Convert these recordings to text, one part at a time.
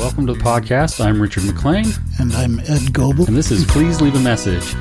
Welcome to the podcast. I'm Richard McLean. And I'm Ed Goble. And this is Please Leave a Message.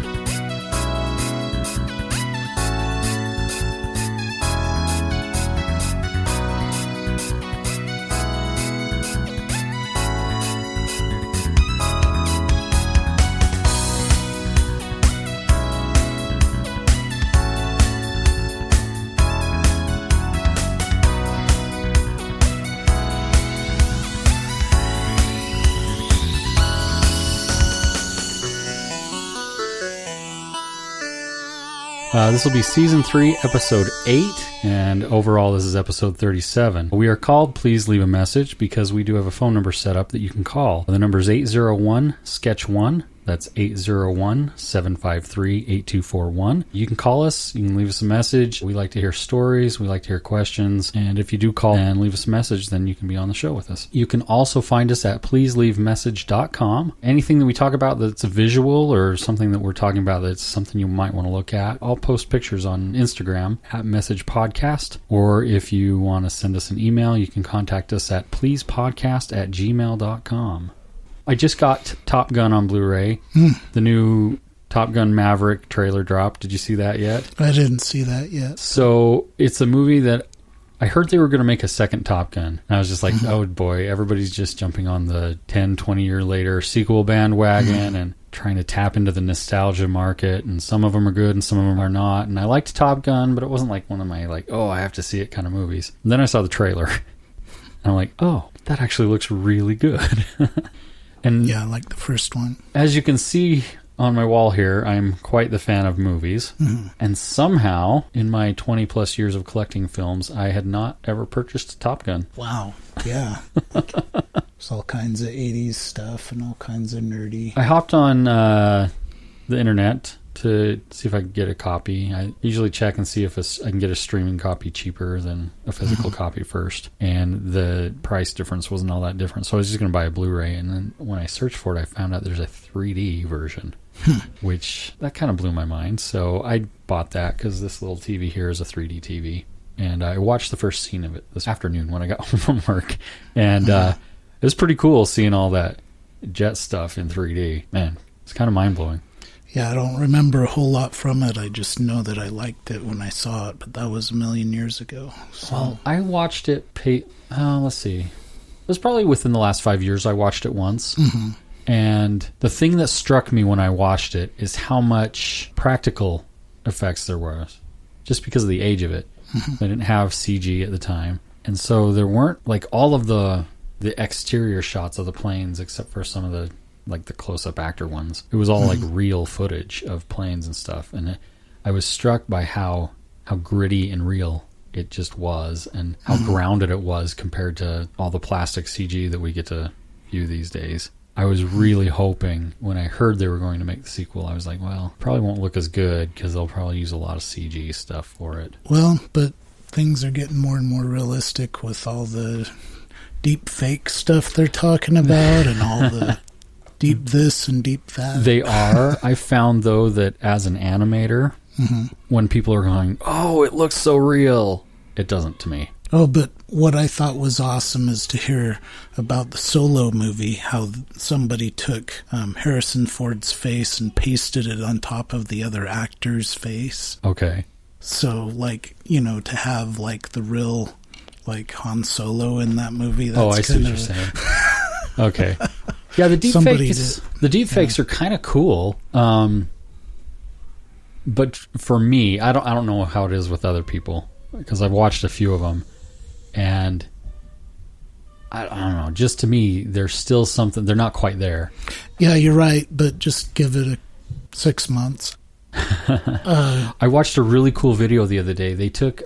This will be Season 3, Episode 8, and overall this is Episode 37. We are called Please Leave a Message because we do have a phone number set up that you can call. The number is 801-SKETCH-1. That's 801-753-8241. You can call us. You can leave us a message. We like to hear stories. We like to hear questions. And if you do call and leave us a message, then you can be on the show with us. You can also find us at pleaseleavemessage.com. Anything that we talk about that's a visual or something that we're talking about that's something you might want to look at, I'll post pictures on Instagram at Message Podcast. Or if you want to send us an email, you can contact us at pleasepodcast@gmail.com. I just got Top Gun on Blu-ray. The new Top Gun Maverick trailer dropped. Did you see that yet? I didn't see that yet. So it's a movie that I heard they were going to make a second Top Gun. And I was just like, oh boy, everybody's just jumping on the 10, 20 year later sequel bandwagon and trying to tap into the nostalgia market. And some of them are good and some of them are not. And I liked Top Gun, but it wasn't like one of my like, oh, I have to see it kind of movies. And then I saw the trailer. And I'm like, oh, that actually looks really good. And yeah, I like the first one. As you can see on my wall here, I'm quite the fan of movies. And somehow, in my 20 plus years of collecting films, I had not ever purchased Top Gun. Wow. Yeah. There's all kinds of 80s stuff and all kinds of nerdy. I hopped on the internet to see if I could get a copy. I usually check and see if I can get a streaming copy cheaper than a physical copy first. And the price difference wasn't all that different. So I was just going to buy a Blu-ray. And then when I searched for it, I found out there's a 3D version, which that kind of blew my mind. So I bought that because this little TV here is a 3D TV. And I watched the first scene of it this afternoon when I got home from work. And it was pretty cool seeing all that jet stuff in 3D. Man, it's kind of mind-blowing. Yeah, I don't remember a whole lot from it. I just know that I liked it when I saw it, but that was a million years ago. So. Well, I watched it, let's see. It was probably within the last 5 years I watched it once. And the thing that struck me when I watched it is how much practical effects there was, just because of the age of it. They didn't have CG at the time. And so there weren't like all of the exterior shots of the planes except for some of the like the close-up actor ones. It was all like real footage of planes and stuff. And I was struck by how gritty and real it just was and how grounded it was compared to all the plastic CG that we get to view these days. I was really hoping when I heard they were going to make the sequel, I was like, well, probably won't look as good because they'll probably use a lot of CG stuff for it. Well, but things are getting more and more realistic with all the deep fake stuff they're talking about and all the deep this and deep that. They are. I found, though, that as an animator, when people are going, oh, it looks so real, it doesn't to me. Oh, but what I thought was awesome is to hear about the Solo movie, how somebody took Harrison Ford's face and pasted it on top of the other actor's face. Okay. So, like, you know, to have, like, the real, like, Han Solo in that movie. That's I see what you're saying. Okay. Yeah, the deepfakes are kind of cool. But for me, I don't know how it is with other people because I've watched a few of them, and I don't know. Just to me, there's still something. They're not quite there. Yeah, you're right, but just give it 6 months. I watched a really cool video the other day. They took.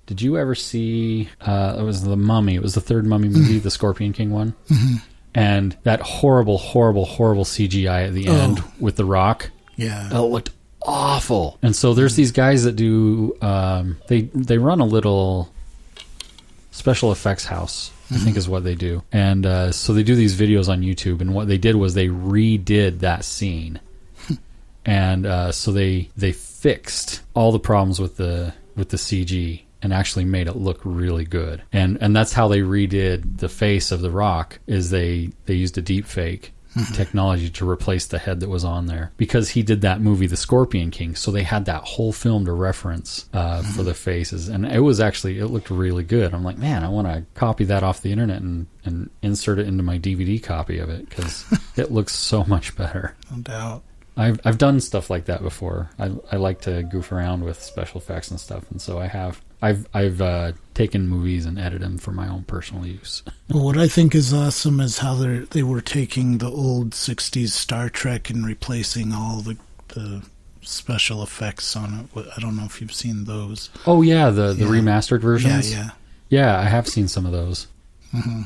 Did you ever see? It was The Mummy. It was the third Mummy movie, the Scorpion King one. And that horrible, horrible, horrible CGI at the end with The Rock. Yeah. It looked awful. And so there's these guys that do, they run a little special effects house, I think is what they do. And so they do these videos on YouTube. And what they did was they redid that scene. And so they fixed all the problems with the CG and actually made it look really good. And that's how they redid the face of The Rock, is they used a deep fake technology to replace the head that was on there, because he did that movie The Scorpion King, so they had that whole film to reference for the faces, and it looked really good. I'm like, man, I want to copy that off the internet and insert it into my DVD copy of it, because it looks so much better. No doubt. I've done stuff like that before. I like to goof around with special effects and stuff, and so I've taken movies and edited them for my own personal use. Well, what I think is awesome is how they were taking the old 60s Star Trek and replacing all the special effects on it. I don't know if you've seen those. Oh, yeah, the remastered versions? Yeah. Yeah, I have seen some of those. Mm-hmm.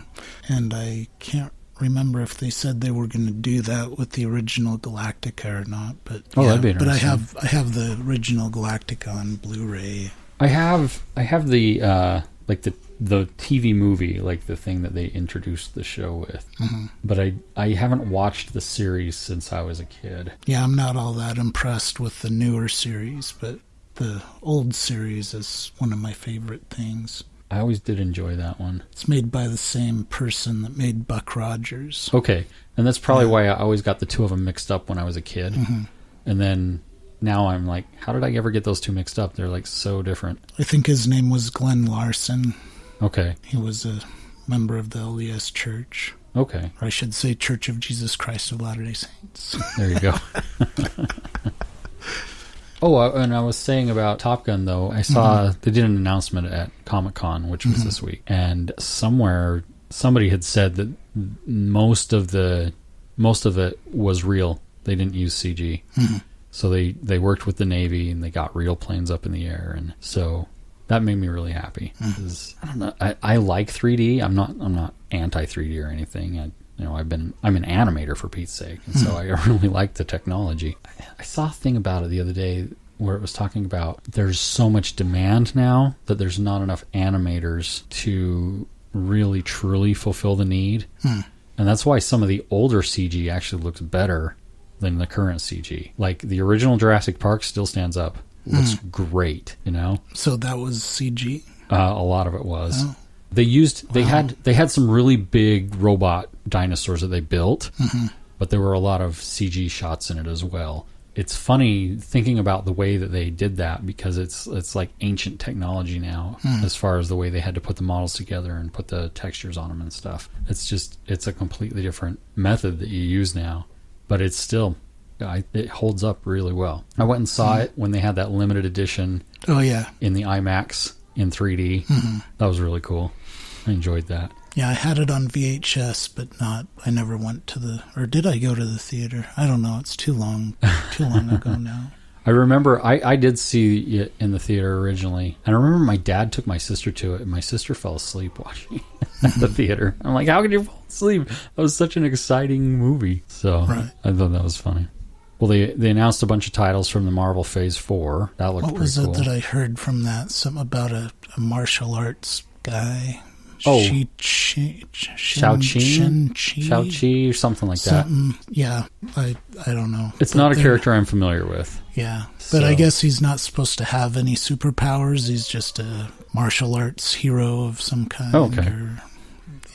And I can't remember if they said they were going to do that with the original Galactica or not. But that'd be interesting. But I have the original Galactica on Blu-ray. I have the the TV movie, like the thing that they introduced the show with. Mm-hmm. But I haven't watched the series since I was a kid. Yeah, I'm not all that impressed with the newer series, but the old series is one of my favorite things. I always did enjoy that one. It's made by the same person that made Buck Rogers. Okay, and that's probably why I always got the two of them mixed up when I was a kid. Mm-hmm. And then now I'm like, how did I ever get those two mixed up? They're like so different. I think his name was Glenn Larson. Okay. He was a member of the LDS Church. Okay. Or I should say Church of Jesus Christ of Latter-day Saints. There you go. And I was saying about Top Gun, though, I saw they did an announcement at Comic-Con, which was this week, and somebody had said that most of it was real. They didn't use CG. Mm-hmm. So they worked with the Navy, and they got real planes up in the air, and so that made me really happy. Because, I don't know, I like 3D. I'm not anti 3D or anything. I'm an animator, for Pete's sake, and so I really like the technology. I saw a thing about it the other day where it was talking about there's so much demand now that there's not enough animators to really truly fulfill the need. And that's why some of the older CG actually looks better than the current CG. Like the original Jurassic Park still stands up. Looks great, So that was CG? A lot of it was. Oh. They had some really big robot dinosaurs that they built, but there were a lot of CG shots in it as well. It's funny thinking about the way that they did that, because it's like ancient technology now as far as the way they had to put the models together and put the textures on them and stuff. It's a completely different method that you use now, but it's still it holds up really well. I went and saw it when they had that limited edition. Oh yeah, in the IMAX in 3D. That was really cool. I enjoyed that. Yeah, I had it on VHS, but I never went or did I go to the theater? I don't know. It's too long ago now. I remember I did see it in the theater originally. And I remember my dad took my sister to it, and my sister fell asleep watching it at the theater. I'm like, how could you fall asleep? That was such an exciting movie. So I thought that was funny. Well, they announced a bunch of titles from the Marvel Phase 4. That looked pretty cool. What was it that I heard from that? Something about a martial arts guy. Oh, Shao-Chi or something like that. Yeah, I don't know. It's not a character I'm familiar with. Yeah, but I guess he's not supposed to have any superpowers. He's just a martial arts hero of some kind. Oh, okay.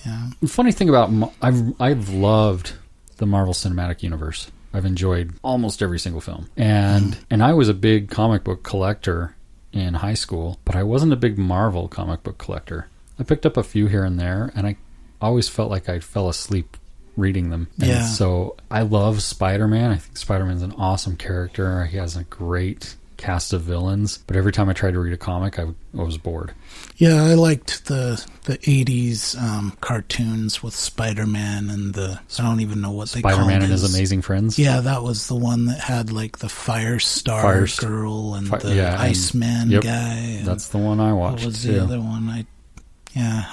Yeah. The funny thing about I've loved the Marvel Cinematic Universe. I've enjoyed almost every single film, and I was a big comic book collector in high school, but I wasn't a big Marvel comic book collector. I picked up a few here and there, and I always felt like I fell asleep reading them. And so I love Spider-Man. I think Spider-Man's an awesome character. He has a great cast of villains, but every time I tried to read a comic, I was bored. Yeah, I liked the 80s cartoons with Spider-Man and I don't even know what they called it. Spider-Man and His Amazing Friends? Yeah, that was the one that had like the Firestar Girl and the Iceman guy. That's the one I watched. What was the other one? I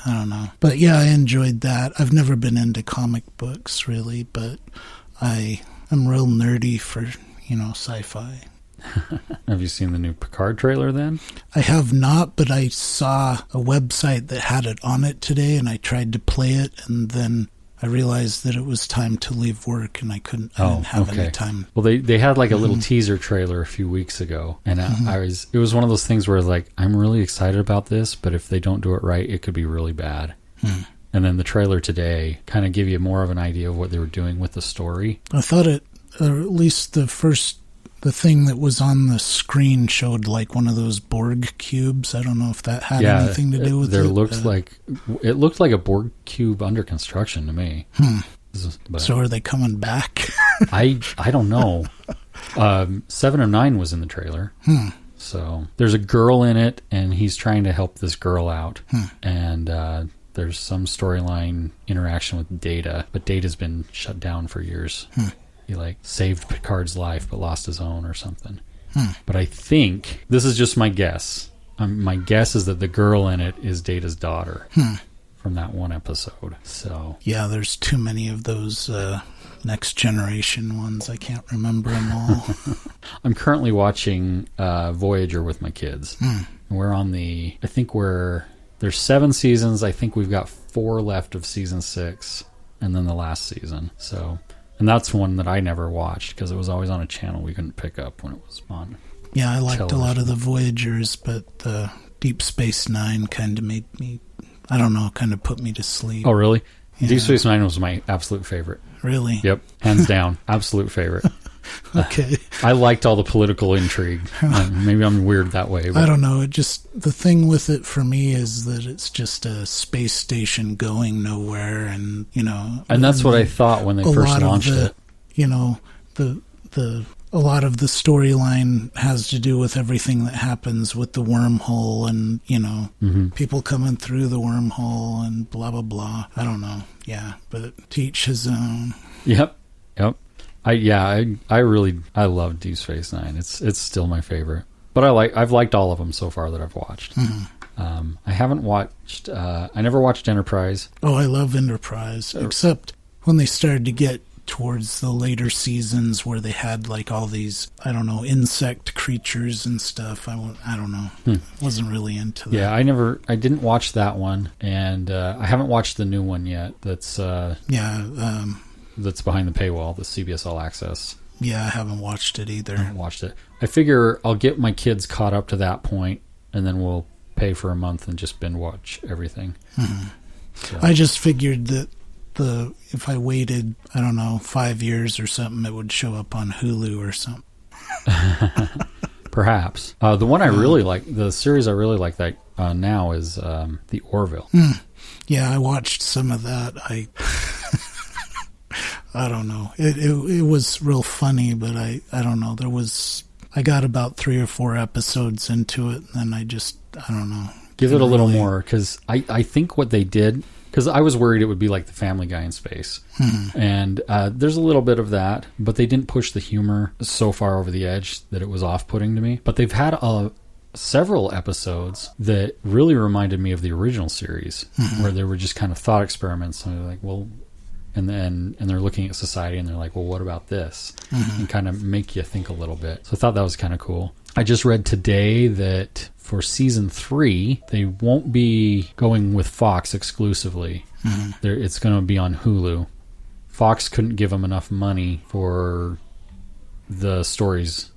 don't know. But yeah, I enjoyed that. I've never been into comic books really, but I'm real nerdy for, sci-fi. Have you seen the new Picard trailer then? I have not, but I saw a website that had it on it today, and I tried to play it, and then I realized that it was time to leave work, and I didn't have any time. Well, they had like a little teaser trailer a few weeks ago, and it was one of those things where like, I'm really excited about this, but if they don't do it right, it could be really bad. And then the trailer today kind of give you more of an idea of what they were doing with the story. I thought it, or at least the thing that was on the screen showed like one of those Borg cubes. I don't know if that had anything to do with it. It looked like a Borg cube under construction to me. So are they coming back? I don't know. 7 of 9 was in the trailer. So there's a girl in it, and he's trying to help this girl out. And there's some storyline interaction with Data, but Data's been shut down for years. He like saved Picard's life but lost his own or something. But I think, this is just my guess, my guess is that the girl in it is Data's daughter from that one episode. So yeah, there's too many of those Next Generation ones. I can't remember them all. I'm currently watching Voyager with my kids. We're on there's 7 seasons. I think we've got 4 left of season 6, and then the last season. So, and that's one that I never watched because it was always on a channel we couldn't pick up when it was on. Yeah, I liked television. a lot of the Voyagers, but the Deep Space Nine kind of made me, I don't know, kind of put me to sleep. Oh, really? Yeah. Deep Space Nine was my absolute favorite. Really? Yep, hands down, absolute favorite. Okay. I liked all the political intrigue. Maybe I'm weird that way. But I don't know. It just, the thing with it for me is that it's just a space station going nowhere, and and that's what I thought when they first launched it. A lot of the storyline has to do with everything that happens with the wormhole, and people coming through the wormhole and blah blah blah. I don't know. Yeah, but to each his own. Yep. I love Deep Space Nine. It's still my favorite. But I've liked all of them so far that I've watched. I haven't watched. I never watched Enterprise. Oh, I love Enterprise, except when they started to get towards the later seasons where they had like all these, I don't know, insect creatures and stuff. I don't know. Wasn't really into that. Yeah, I didn't watch that one, and I haven't watched the new one yet. That's that's behind the paywall, the CBS All Access. Yeah, I haven't watched it either. I haven't watched it. I figure I'll get my kids caught up to that point, and then we'll pay for a month and just binge watch everything. So. I just figured that if I waited, I don't know, 5 years or something, it would show up on Hulu or something. Perhaps. The one I really like, the series I really like that now is The Orville. Yeah, I watched some of that. I don't know. It was real funny, but I don't know. I got about 3 or 4 episodes into it, and then I don't know. Give it a little more, because I think what they did, because I was worried it would be like the Family Guy in space. And there's a little bit of that, but they didn't push the humor so far over the edge that it was off-putting to me. But they've had several episodes that really reminded me of the original series, where they were just kind of thought experiments. And they're like, well, and they're looking at society, and they're like, well, what about this? And kind of make you think a little bit. So I thought that was kind of cool. I just read today that for season 3, they won't be going with Fox exclusively. It's going to be on Hulu. Fox couldn't give them enough money for the stories,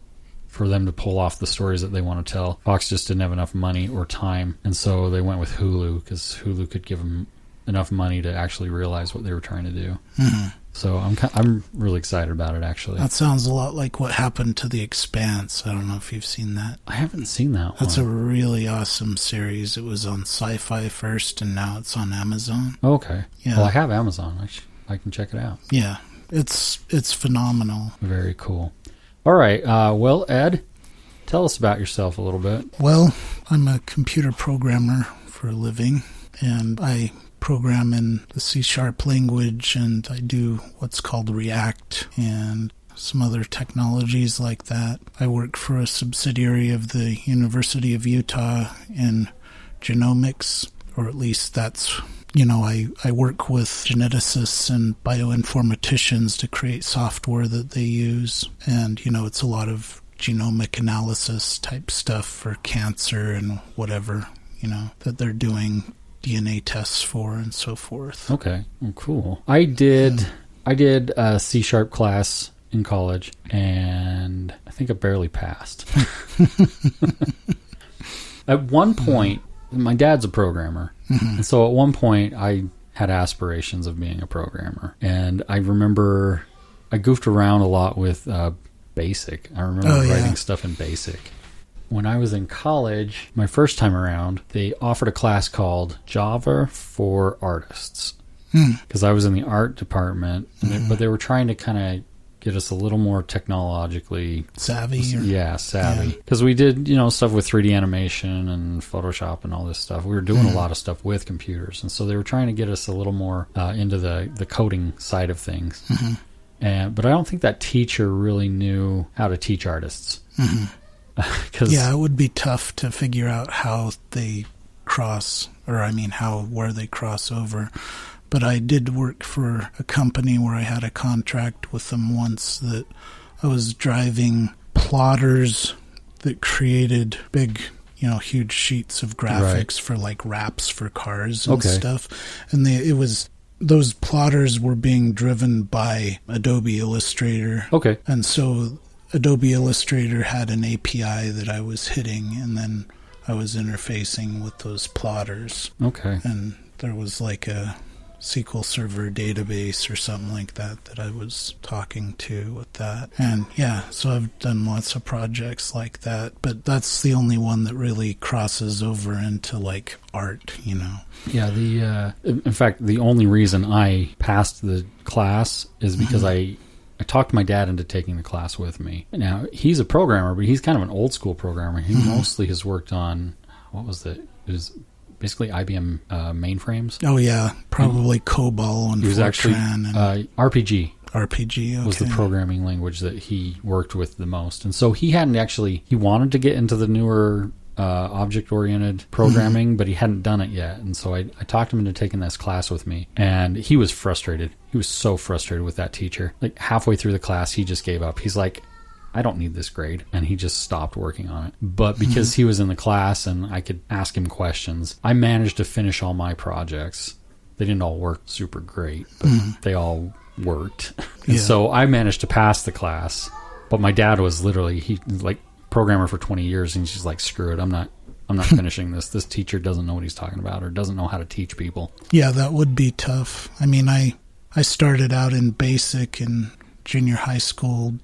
for them to pull off the stories that they want to tell. Fox just didn't have enough money or time, and so they went with Hulu, because Hulu could give them enough money to actually realize what they were trying to do. So I'm really excited about it, actually. That sounds a lot like what happened to The Expanse. I don't know if you've seen that. I haven't seen that one. That's a really awesome series. It was on Sci-Fi first, and now it's on Amazon. Okay. Yeah. Well, I have Amazon. I can check it out. Yeah. It's phenomenal. Very cool. All right. Well, Ed, tell us about yourself a little bit. Well, I'm a computer programmer for a living, and I program in the C# language, and I do what's called React and some other technologies like that. I work for a subsidiary of the University of Utah in genomics, or at least that's, I work with geneticists and bioinformaticians to create software that they use. And, it's a lot of genomic analysis type stuff for cancer and whatever, that they're doing DNA tests for and so forth. Okay, well, cool. I did a C# class in college, and I think I barely passed. At one point, my dad's a programmer, and so at one point I had aspirations of being a programmer, and I remember I goofed around a lot with BASIC. I remember writing stuff in BASIC. When I was in college, my first time around, they offered a class called Java for Artists, because I was in the art department, but they were trying to kind of get us a little more technologically savvy. Savvy. Because we did, stuff with 3D animation and Photoshop and all this stuff. We were doing a lot of stuff with computers, and so they were trying to get us a little more into the coding side of things. But I don't think that teacher really knew how to teach artists. It would be tough to figure out how they cross, where they cross over. But I did work for a company where I had a contract with them once that I was driving plotters that created big, huge sheets of graphics for like wraps for cars and stuff. And those plotters were being driven by Adobe Illustrator. Okay. And so Adobe Illustrator had an API that I was hitting, and then I was interfacing with those plotters. Okay. And there was like a SQL Server database or something like that I was talking to with that. And so I've done lots of projects like that, but that's the only one that really crosses over into like art, Yeah, in fact, the only reason I passed the class is because I talked my dad into taking the class with me. Now, he's a programmer, but he's kind of an old school programmer. He mostly has worked on, it was basically IBM mainframes. Oh, yeah. Probably COBOL and he was actually RPG. RPG, okay. Was the programming language that he worked with the most. And so he wanted to get into the newer object-oriented programming, but he hadn't done it yet. And so I talked him into taking this class with me. And he was frustrated. He was so frustrated with that teacher. Like halfway through the class, he just gave up. He's like, I don't need this grade. And he just stopped working on it. But because he was in the class and I could ask him questions, I managed to finish all my projects. They didn't all work super great, but they all worked. And so I managed to pass the class. But my dad was literally, programmer for 20 years, and he's just like, screw it, I'm not finishing this. This teacher doesn't know what he's talking about or doesn't know how to teach people. Yeah, that would be tough. I mean, I started out in BASIC in junior high school,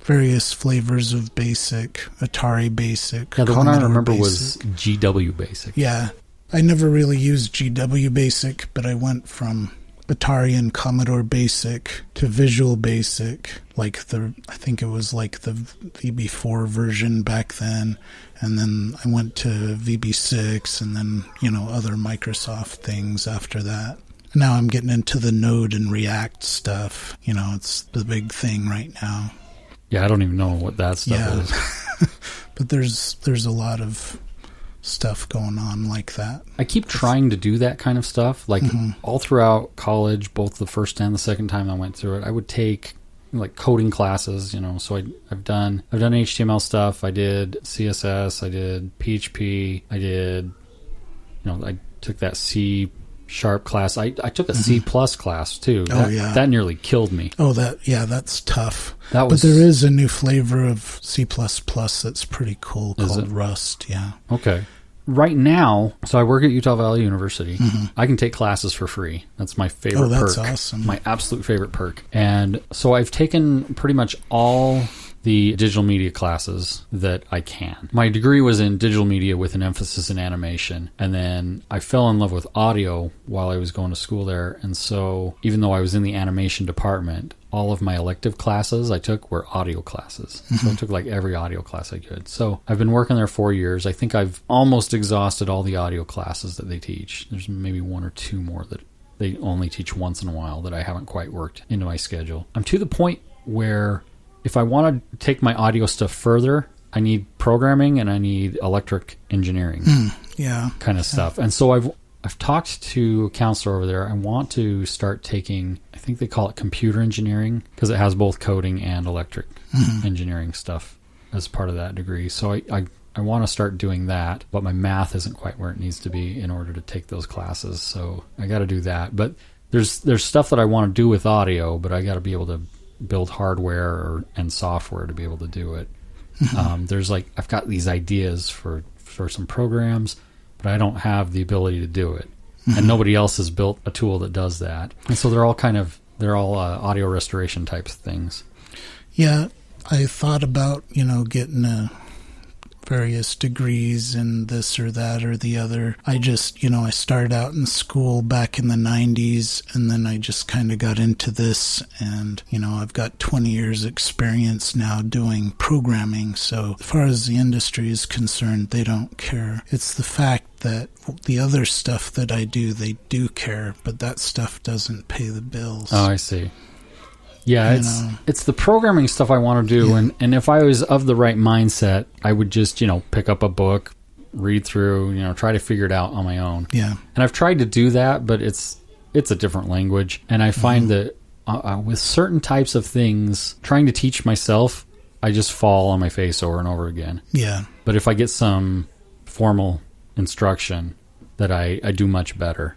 various flavors of BASIC, Atari BASIC. Yeah, the one I remember BASIC. was GW BASIC. Yeah, I never really used GW BASIC, but I went from Atari and Commodore BASIC to Visual BASIC, I think it was like the VB4 version back then, and then I went to VB6, and then, other Microsoft things after that. Now I'm getting into the Node and React stuff. It's the big thing right now. Yeah, I don't even know what that stuff is. But there's a lot of stuff going on like that. I keep trying to do that kind of stuff. All throughout college, both the first and the second time I went through it, I would take coding classes, so I've done HTML stuff, I did CSS, I did PHP, I did, I took that C# class. I took a C+ class too. That nearly killed me. Oh, that's tough. But there is a new flavor of C++ that's pretty cool called Rust. Yeah. Okay. Right now, so I work at Utah Valley University. I can take classes for free. That's my favorite perk. Oh, that's awesome. My absolute favorite perk. And so I've taken pretty much all the digital media classes that I can. My degree was in digital media with an emphasis in animation. And then I fell in love with audio while I was going to school there. And so even though I was in the animation department, all of my elective classes I took were audio classes. So I took every audio class I could. So I've been working there 4 years. I think I've almost exhausted all the audio classes that they teach. There's maybe one or two more that they only teach once in a while that I haven't quite worked into my schedule. I'm to the point where if I want to take my audio stuff further, I need programming and I need electric engineering kind of stuff. And so I've talked to a counselor over there. I want to start taking, I think they call it computer engineering, because it has both coding and electric engineering stuff as part of that degree. So I I want to start doing that, but my math isn't quite where it needs to be in order to take those classes. So I got to do that. But there's stuff that I want to do with audio, but I got to be able to build hardware and software to be able to do it. There's like, I've got these ideas for some programs, but I don't have the ability to do it. And nobody else has built a tool that does that. And so they're all audio restoration types of things. Yeah, I thought about, getting various degrees in this or that or the other. I just, I started out in school back in the 90s, and then I just kind of got into this, and, I've got 20 years experience now doing programming. So as far as the industry is concerned, they don't care. It's the fact that the other stuff that I do, they do care, but that stuff doesn't pay the bills. Oh, I see. Yeah, it's the programming stuff I want to do, and if I was of the right mindset, I would just, pick up a book, read through, try to figure it out on my own. Yeah. And I've tried to do that, but it's a different language, and I find that with certain types of things, trying to teach myself, I just fall on my face over and over again. Yeah. But if I get some formal instruction, that I do much better.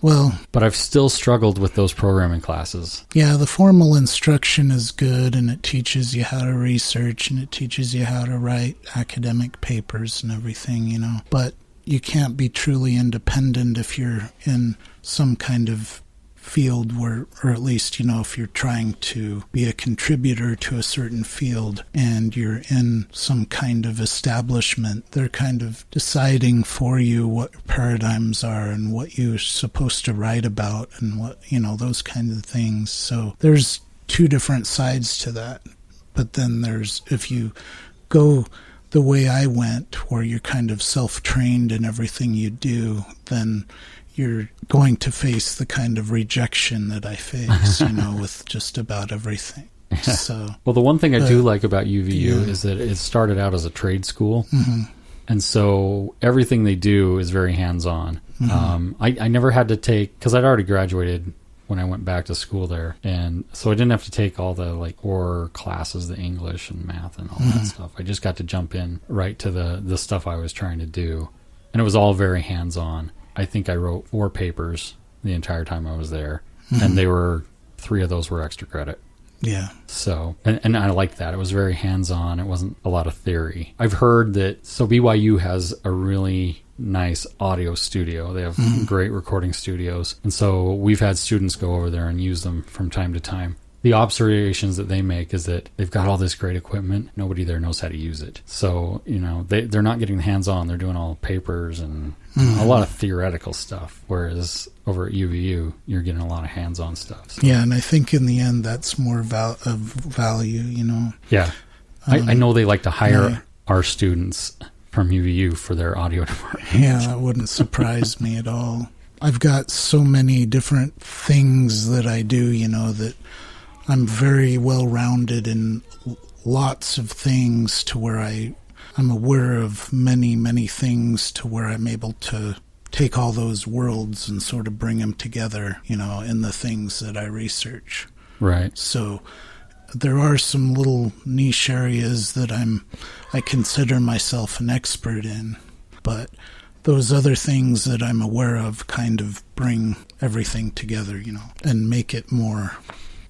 Well, but I've still struggled with those programming classes. Yeah, the formal instruction is good, and it teaches you how to research, and it teaches you how to write academic papers and everything, But you can't be truly independent if you're in some kind of field where, or at least, if you're trying to be a contributor to a certain field and you're in some kind of establishment, they're kind of deciding for you what paradigms are and what you're supposed to write about and what, those kinds of things. So there's two different sides to that. But then if you go the way I went, where you're kind of self-trained in everything you do, then you're going to face the kind of rejection that I face, with just about everything. So, well, the one thing I do like about UVU is that it started out as a trade school. And so everything they do is very hands-on. I never had to take, because I'd already graduated when I went back to school there. And so I didn't have to take all the core classes, the English and math and all that stuff. I just got to jump in right to the stuff I was trying to do. And it was all very hands-on. I think I wrote 4 papers the entire time I was there, and 3 of those were extra credit. Yeah. So, and I liked that. It was very hands-on. It wasn't a lot of theory. I've heard that, so BYU has a really nice audio studio. They have great recording studios. And so we've had students go over there and use them from time to time. The observations that they make is that they've got all this great equipment. Nobody there knows how to use it. So, they're not getting hands-on. They're doing all papers and a lot of theoretical stuff. Whereas over at UVU, you're getting a lot of hands-on stuff. So. Yeah, and I think in the end, that's more of value, Yeah. I know they like to hire our students from UVU for their audio department. Yeah, that wouldn't surprise me at all. I've got so many different things that I do, that I'm very well-rounded in lots of things to where I'm aware of many, many things to where I'm able to take all those worlds and sort of bring them together, in the things that I research. Right. So there are some little niche areas that I consider myself an expert in, but those other things that I'm aware of kind of bring everything together, and make it more,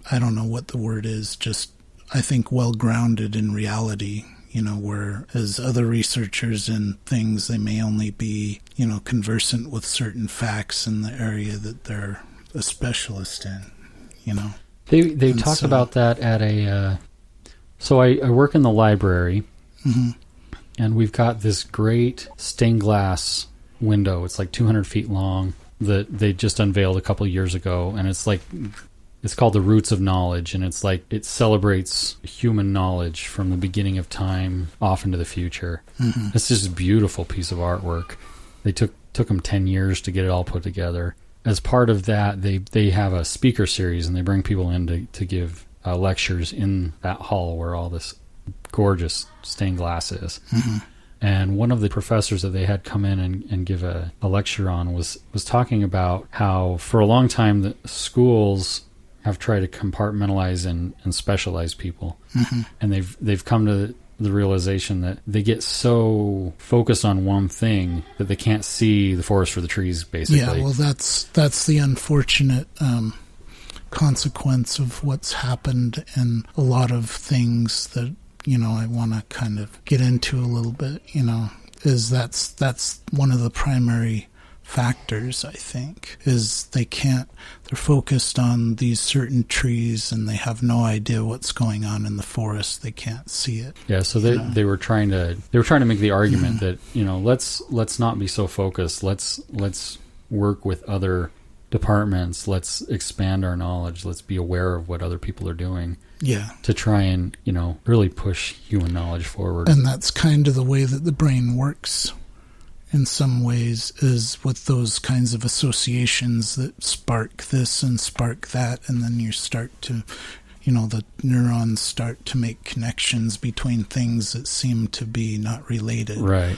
I don't know what the word is, just I think well-grounded in reality, whereas other researchers in things, they may only be, conversant with certain facts in the area that they're a specialist in, They talked about that at a, so I work in the library, and we've got this great stained glass window. It's like 200 feet long that they just unveiled a couple of years ago, and it's called The Roots of Knowledge, and it's like it celebrates human knowledge from the beginning of time off into the future. It's just a beautiful piece of artwork. They took them 10 years to get it all put together. As part of that, they have a speaker series, and they bring people in to give lectures in that hall where all this gorgeous stained glass is. And one of the professors that they had come in and give a lecture on was talking about how for a long time the schools have tried to compartmentalize and specialize people. And they've come to the realization that they get so focused on one thing that they can't see the forest for the trees, basically. Yeah, well, that's the unfortunate consequence of what's happened in a lot of things that, I want to kind of get into a little bit, is that's one of the primary factors, I think, is they're focused on these certain trees and they have no idea what's going on in the forest. They can't see it. Yeah, so they were trying to make the argument that, let's not be so focused. Let's work with other departments. Let's expand our knowledge. Let's be aware of what other people are doing. Yeah. To try and, really push human knowledge forward. And that's kind of the way that the brain works in some ways, is with those kinds of associations that spark this and spark that, and then you start to, the neurons start to make connections between things that seem to be not related. Right.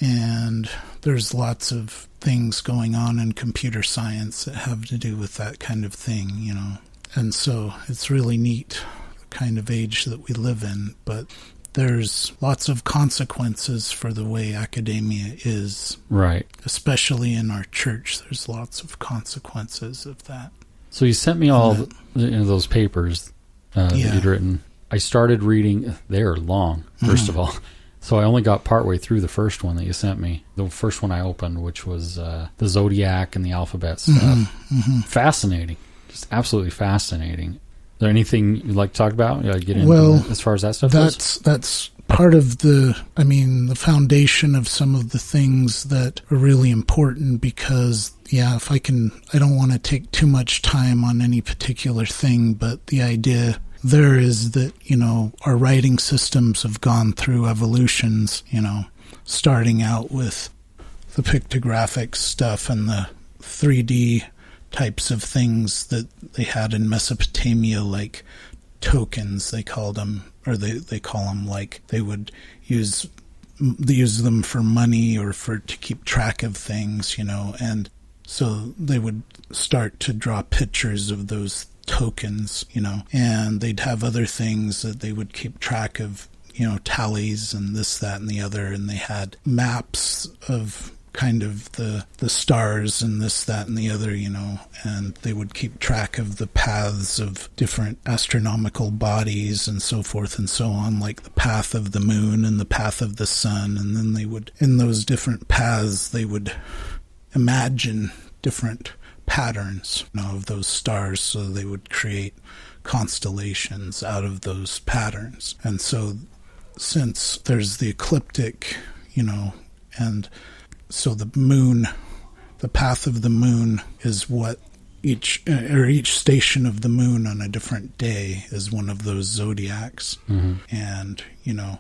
And there's lots of things going on in computer science that have to do with that kind of thing, And so it's really neat, the kind of age that we live in, but there's lots of consequences for the way academia is. Right. Especially in our church, there's lots of consequences of that. So you sent me all those papers that you'd written. I started reading. They're long, first of all. So I only got partway through the first one that you sent me. The first one I opened, which was the Zodiac and the alphabet stuff. Fascinating. Just absolutely fascinating. Is there anything you'd like to talk about? Get into as far as that stuff goes? That's part of the foundation of some of the things that are really important, because, if I don't want to take too much time on any particular thing, but the idea there is that, our writing systems have gone through evolutions, starting out with the pictographic stuff and the 3D types of things that they had in Mesopotamia, like tokens, they called them, or they call them, like they would use them for money or to keep track of things, and so they would start to draw pictures of those tokens, and they'd have other things that they would keep track of, tallies and this, that, and the other, and they had maps of kind of the stars and this, that, and the other, and they would keep track of the paths of different astronomical bodies and so forth and so on, like the path of the moon and the path of the sun, and then they would, in those different paths, they would imagine different patterns of those stars, so they would create constellations out of those patterns. And so since there's the ecliptic, and so the moon, the path of the moon is what each station of the moon on a different day is one of those zodiacs. And,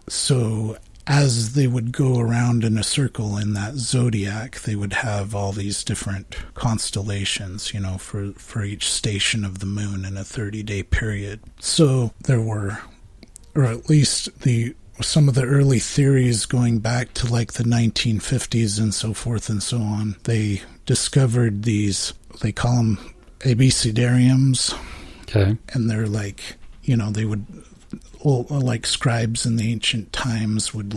so as they would go around in a circle in that zodiac, they would have all these different constellations, for each station of the moon in a 30-day period. So there were, or at least some of the early theories going back to like the 1950s and so forth and so on, they discovered these, they call them abecedariums. Okay. And they're like, they would, like scribes in the ancient times would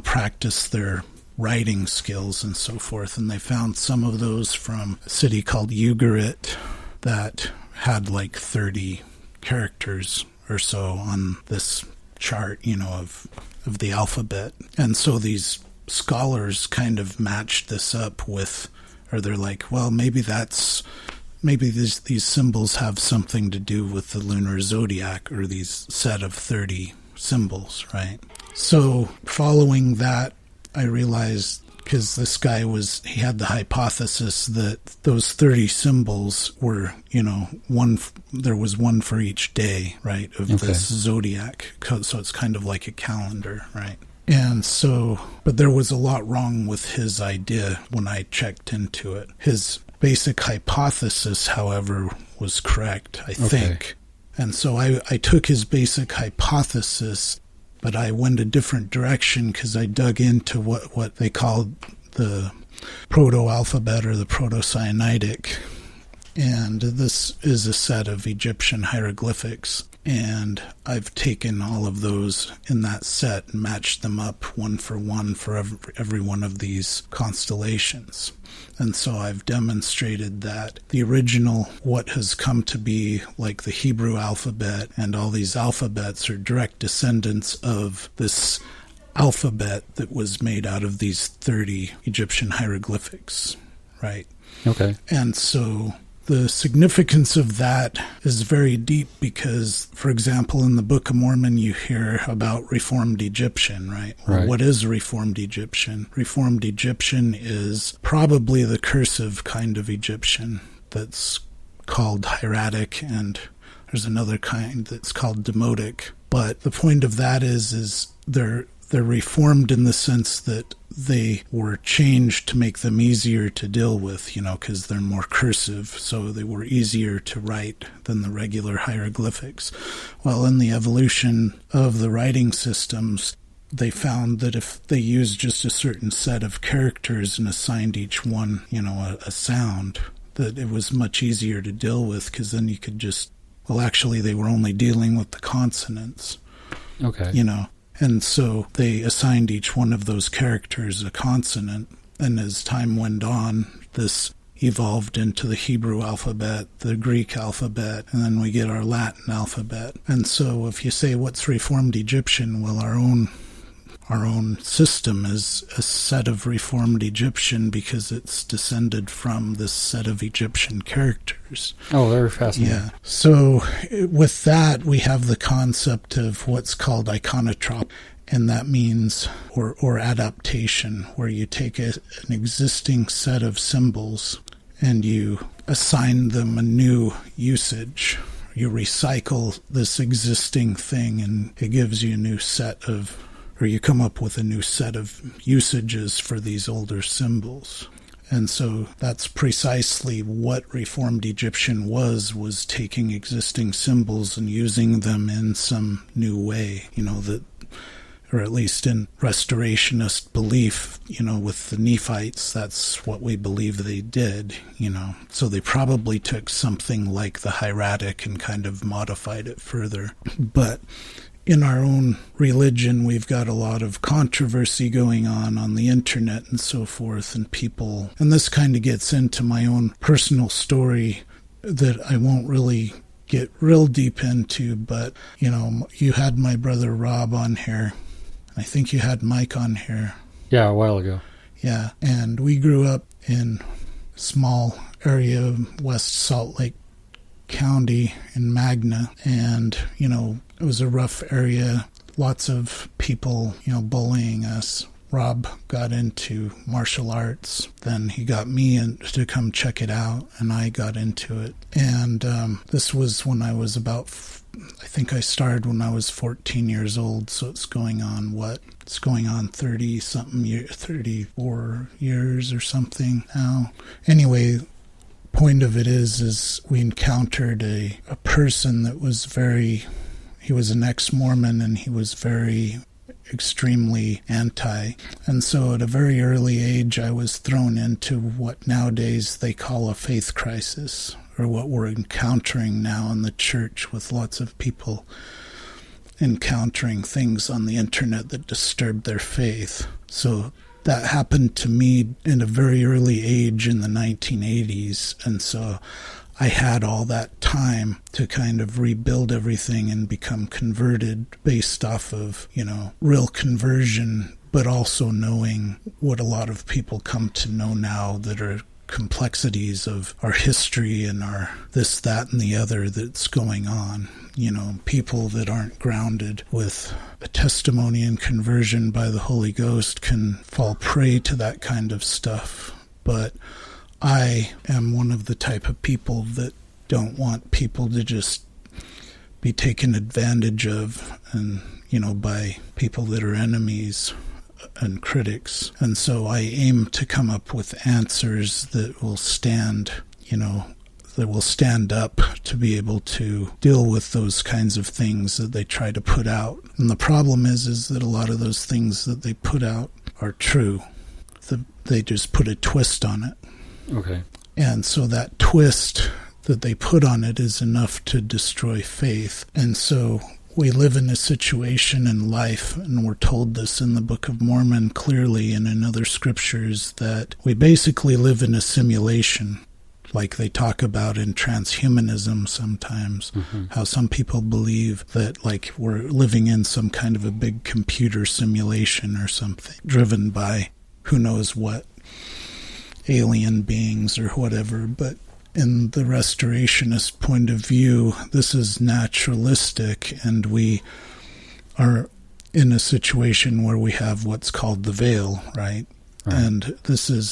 practice their writing skills and so forth. And they found some of those from a city called Ugarit that had like 30 characters or so on this chart, of the alphabet. And so these scholars kind of matched this up with, or they're like, well, maybe these symbols have something to do with the lunar zodiac, or these set of 30 symbols, right? So following that, I realized, because this guy he had the hypothesis that those 30 symbols were, there was one for each day, right, of this zodiac. So it's kind of like a calendar, right? And so, but there was a lot wrong with his idea when I checked into it. His basic hypothesis, however, was correct, I think. And so I took his basic hypothesis, but I went a different direction because I dug into what they called the proto-alphabet or the proto-Sinaitic. And this is a set of Egyptian hieroglyphics. And I've taken all of those in that set and matched them up one for every one of these constellations. And so I've demonstrated that the original, what has come to be like the Hebrew alphabet and all these alphabets, are direct descendants of this alphabet that was made out of these 30 Egyptian hieroglyphics, right? Okay. And so the significance of that is very deep because, for example, in the Book of Mormon, you hear about Reformed Egyptian, right? Right. What is Reformed Egyptian? Reformed Egyptian is probably the cursive kind of Egyptian that's called hieratic, and there's another kind that's called demotic. But the point of that is they're reformed in the sense that they were changed to make them easier to deal with, because they're more cursive, so they were easier to write than the regular hieroglyphics. Well, in the evolution of the writing systems, they found that if they used just a certain set of characters and assigned each one, a sound, that it was much easier to deal with, because then you could just, well, actually, they were only dealing with the consonants. Okay. And so they assigned each one of those characters a consonant, and as time went on, this evolved into the Hebrew alphabet, the Greek alphabet, and then we get our Latin alphabet. And so if you say, what's Reformed Egyptian? Well, our own system is a set of Reformed Egyptian because it's descended from this set of Egyptian characters. Oh, very fascinating. Yeah. So with that, we have the concept of what's called iconotrop, and that means, or adaptation, where you take an existing set of symbols and you assign them a new usage. You recycle this existing thing and it gives you a new set of, or you come up with a new set of usages for these older symbols. And so that's precisely what Reformed Egyptian was taking existing symbols and using them in some new way, that, or at least in restorationist belief, with the Nephites, that's what we believe they did, So they probably took something like the hieratic and kind of modified it further. But in our own religion, we've got a lot of controversy going on the internet and so forth, and people, and this kind of gets into my own personal story that I won't really get real deep into, but, you had my brother Rob on here. I think you had Mike on here. Yeah, a while ago. Yeah, and we grew up in a small area of West Salt Lake County in Magna, and, it was a rough area, lots of people, bullying us. Rob got into martial arts, then he got me to come check it out, and I got into it. And this was when I was I think I started when I was 14 years old, so it's going on 34 years or something now. Anyway, point of it is we encountered a person that was he was an ex-Mormon, and he was very extremely anti. And so at a very early age, I was thrown into what nowadays they call a faith crisis, or what we're encountering now in the church, with lots of people encountering things on the internet that disturb their faith. So that happened to me in a very early age in the 1980s, and so I had all that time to kind of rebuild everything and become converted based off of, real conversion, but also knowing what a lot of people come to know now, that are complexities of our history and our this, that, and the other that's going on. People that aren't grounded with a testimony and conversion by the Holy Ghost can fall prey to that kind of stuff. But I am one of the type of people that don't want people to just be taken advantage of, and, by people that are enemies and critics. And so I aim to come up with answers that will stand, that will stand up to be able to deal with those kinds of things that they try to put out. And the problem is that a lot of those things that they put out are true. They just put a twist on it. Okay. And so that twist that they put on it is enough to destroy faith. And so we live in a situation in life, and we're told this in the Book of Mormon clearly and in other scriptures, that we basically live in a simulation, like they talk about in transhumanism sometimes, how some people believe that like we're living in some kind of a big computer simulation or something, driven by who knows what alien beings or whatever. But in the restorationist point of view, this is naturalistic, and we are in a situation where we have what's called the veil, right? And this,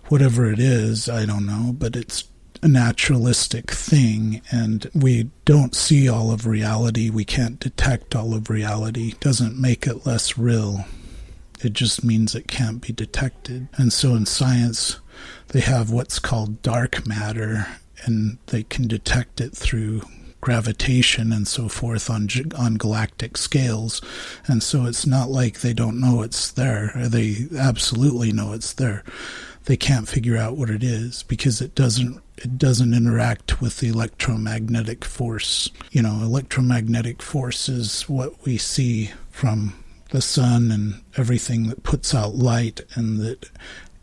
whatever it is, I don't know, but it's a naturalistic thing, and we don't see all of reality. We can't detect all of reality. Doesn't make it less real. It just means it can't be detected. And so in science, they have what's called dark matter, and they can detect it through gravitation and so forth on galactic scales. And so it's not like they don't know it's there. They absolutely know it's there. They can't figure out what it is because it doesn't interact with the electromagnetic force. You know, electromagnetic force is what we see from the sun and everything that puts out light and that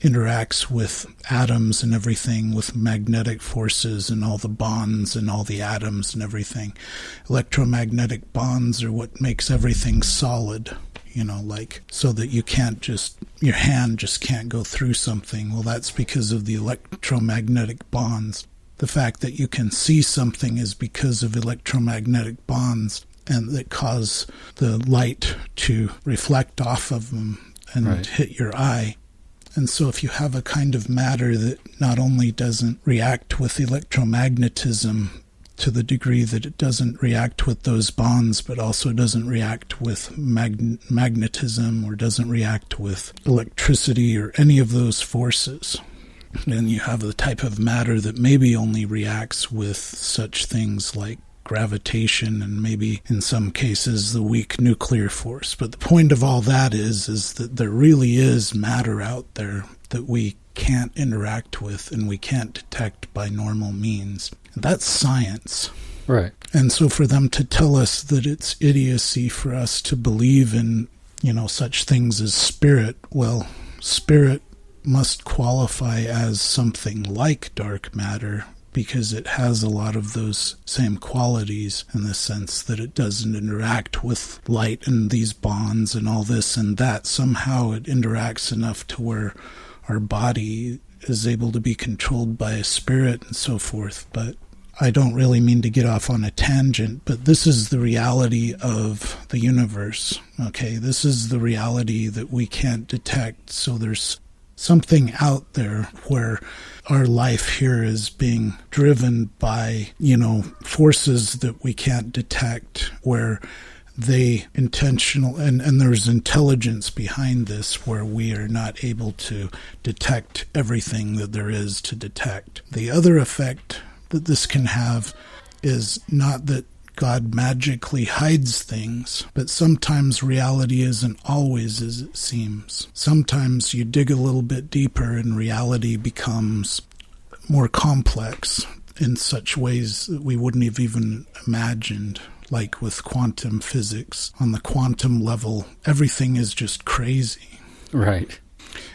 interacts with atoms and everything, with magnetic forces and all the bonds and all the atoms and everything. Electromagnetic bonds are what makes everything solid, you know, like so that you can't just, your hand just can't go through something. Well, that's because of the electromagnetic bonds. The fact that you can see something is because of electromagnetic bonds, and that cause the light to reflect off of them and hit your eye. And so if you have a kind of matter that not only doesn't react with electromagnetism to the degree that it doesn't react with those bonds, but also doesn't react with magnetism or doesn't react with electricity or any of those forces, then you have the type of matter that maybe only reacts with such things like gravitation and maybe in some cases the weak nuclear force. But the point of all that is that there really is matter out there that we can't interact with and we can't detect by normal means. That's science. Right. And so for them to tell us that it's idiocy for us to believe in, you know, such things as spirit, well, spirit must qualify as something like dark matter, because it has a lot of those same qualities in the sense that it doesn't interact with light and these bonds and all this and that. Somehow it interacts enough to where our body is able to be controlled by a spirit and so forth. But I don't really mean to get off on a tangent, but this is the reality of the universe. Okay, this is the reality that we can't detect. So there's something out there where our life here is being driven by, you know, forces that we can't detect, where they intentional, and there's intelligence behind this where we are not able to detect everything that there is to detect. The other effect that this can have is not that God magically hides things, but sometimes reality isn't always as it seems. Sometimes you dig a little bit deeper and reality becomes more complex in such ways that we wouldn't have even imagined, like with quantum physics. On the quantum level, everything is just crazy. Right.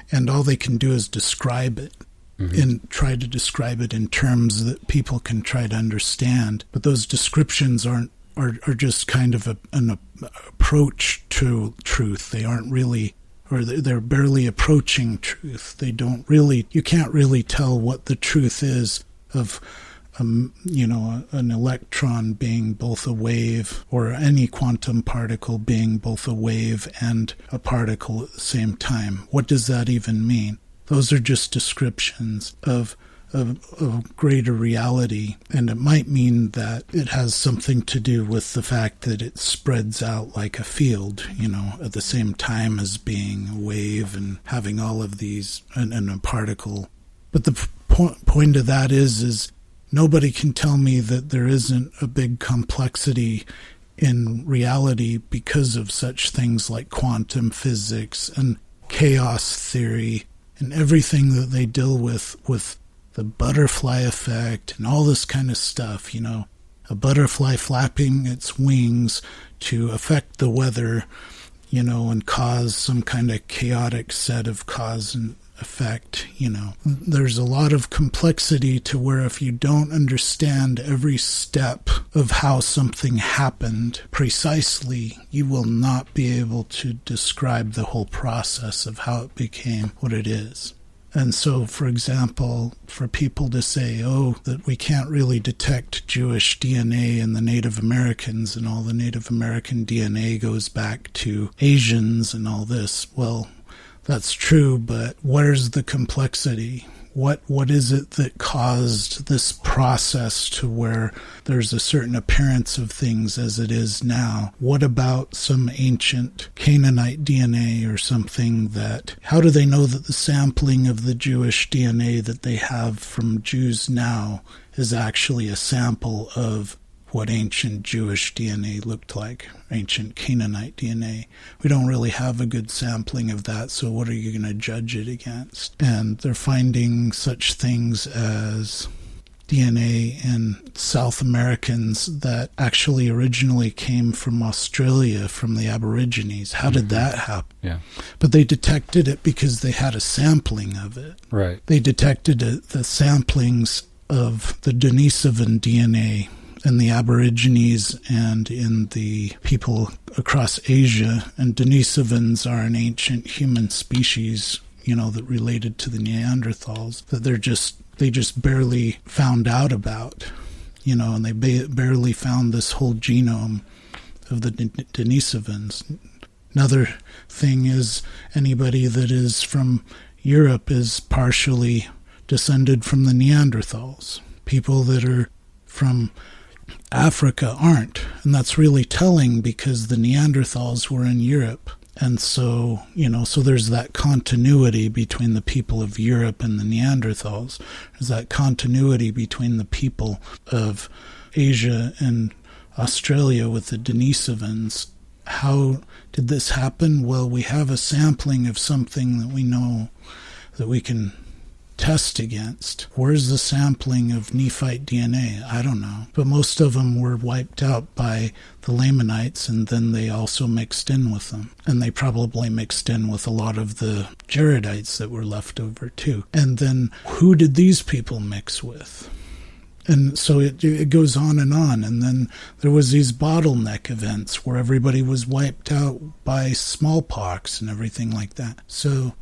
And all they can do is describe it. And try to describe it in terms that people can try to understand. But those descriptions are just kind of an approach to truth. They aren't really, or they're barely approaching truth. They don't really, you can't really tell what the truth is of, you know, an electron being both a wave, or any quantum particle being both a wave and a particle at the same time. What does that even mean? Those are just descriptions of greater reality, and it might mean that it has something to do with the fact that it spreads out like a field, you know, at the same time as being a wave and having all of these and a particle. But the point of that is nobody can tell me that there isn't a big complexity in reality because of such things like quantum physics and chaos theory and everything that they deal with the butterfly effect and all this kind of stuff, a butterfly flapping its wings to affect the weather, and cause some kind of chaotic set of cause and effect. There's a lot of complexity to where if you don't understand every step of how something happened precisely, you will not be able to describe the whole process of how it became what it is. And so, for example, for people to say, that we can't really detect Jewish DNA in the Native Americans and all the Native American DNA goes back to Asians and all this, well, that's true, but where's the complexity? What is it that caused this process to where there's a certain appearance of things as it is now? What about some ancient Canaanite DNA or something how do they know that the sampling of the Jewish DNA that they have from Jews now is actually a sample of what ancient Jewish DNA looked like, ancient Canaanite DNA? We don't really have a good sampling of that, so what are you going to judge it against? And they're finding such things as DNA in South Americans that actually originally came from Australia, from the Aborigines. How did that happen? Yeah. But they detected it because they had a sampling of it. Right. They detected the samplings of the Denisovan DNA in the Aborigines and in the people across Asia. And Denisovans are an ancient human species, that related to the Neanderthals, that they just barely found out about, and they barely found this whole genome of the Denisovans. Another thing is anybody that is from Europe is partially descended from the Neanderthals. People that are from Africa aren't, and that's really telling because the Neanderthals were in Europe. And so, so there's that continuity between the people of Europe and the Neanderthals. There's that continuity between the people of Asia and Australia with the Denisovans. How did this happen? Well, we have a sampling of something that we know that we can test against. Where's the sampling of Nephite DNA? I don't know. But most of them were wiped out by the Lamanites, and then they also mixed in with them. And they probably mixed in with a lot of the Jaredites that were left over too. And then who did these people mix with? And so it goes on. And then there was these bottleneck events where everybody was wiped out by smallpox and everything like that. So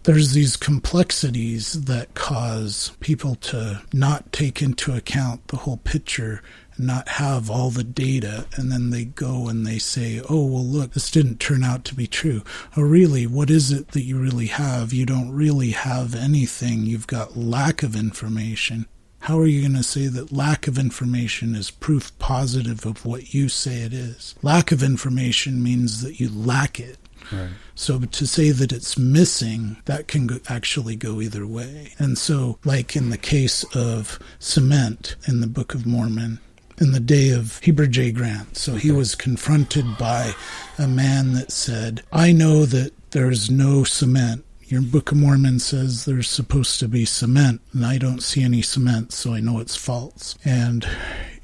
there's these complexities that cause people to not take into account the whole picture and not have all the data, and then they go and they say, oh, well, look, this didn't turn out to be true. Oh, really? What is it that you really have? You don't really have anything. You've got lack of information. How are you going to say that lack of information is proof positive of what you say it is? Lack of information means that you lack it. Right. So to say that it's missing, that can actually go either way. And so, like in the case of cement in the Book of Mormon, in the day of Heber J. Grant, so he was confronted by a man that said, I know that there's no cement. Your Book of Mormon says there's supposed to be cement, and I don't see any cement, so I know it's false. And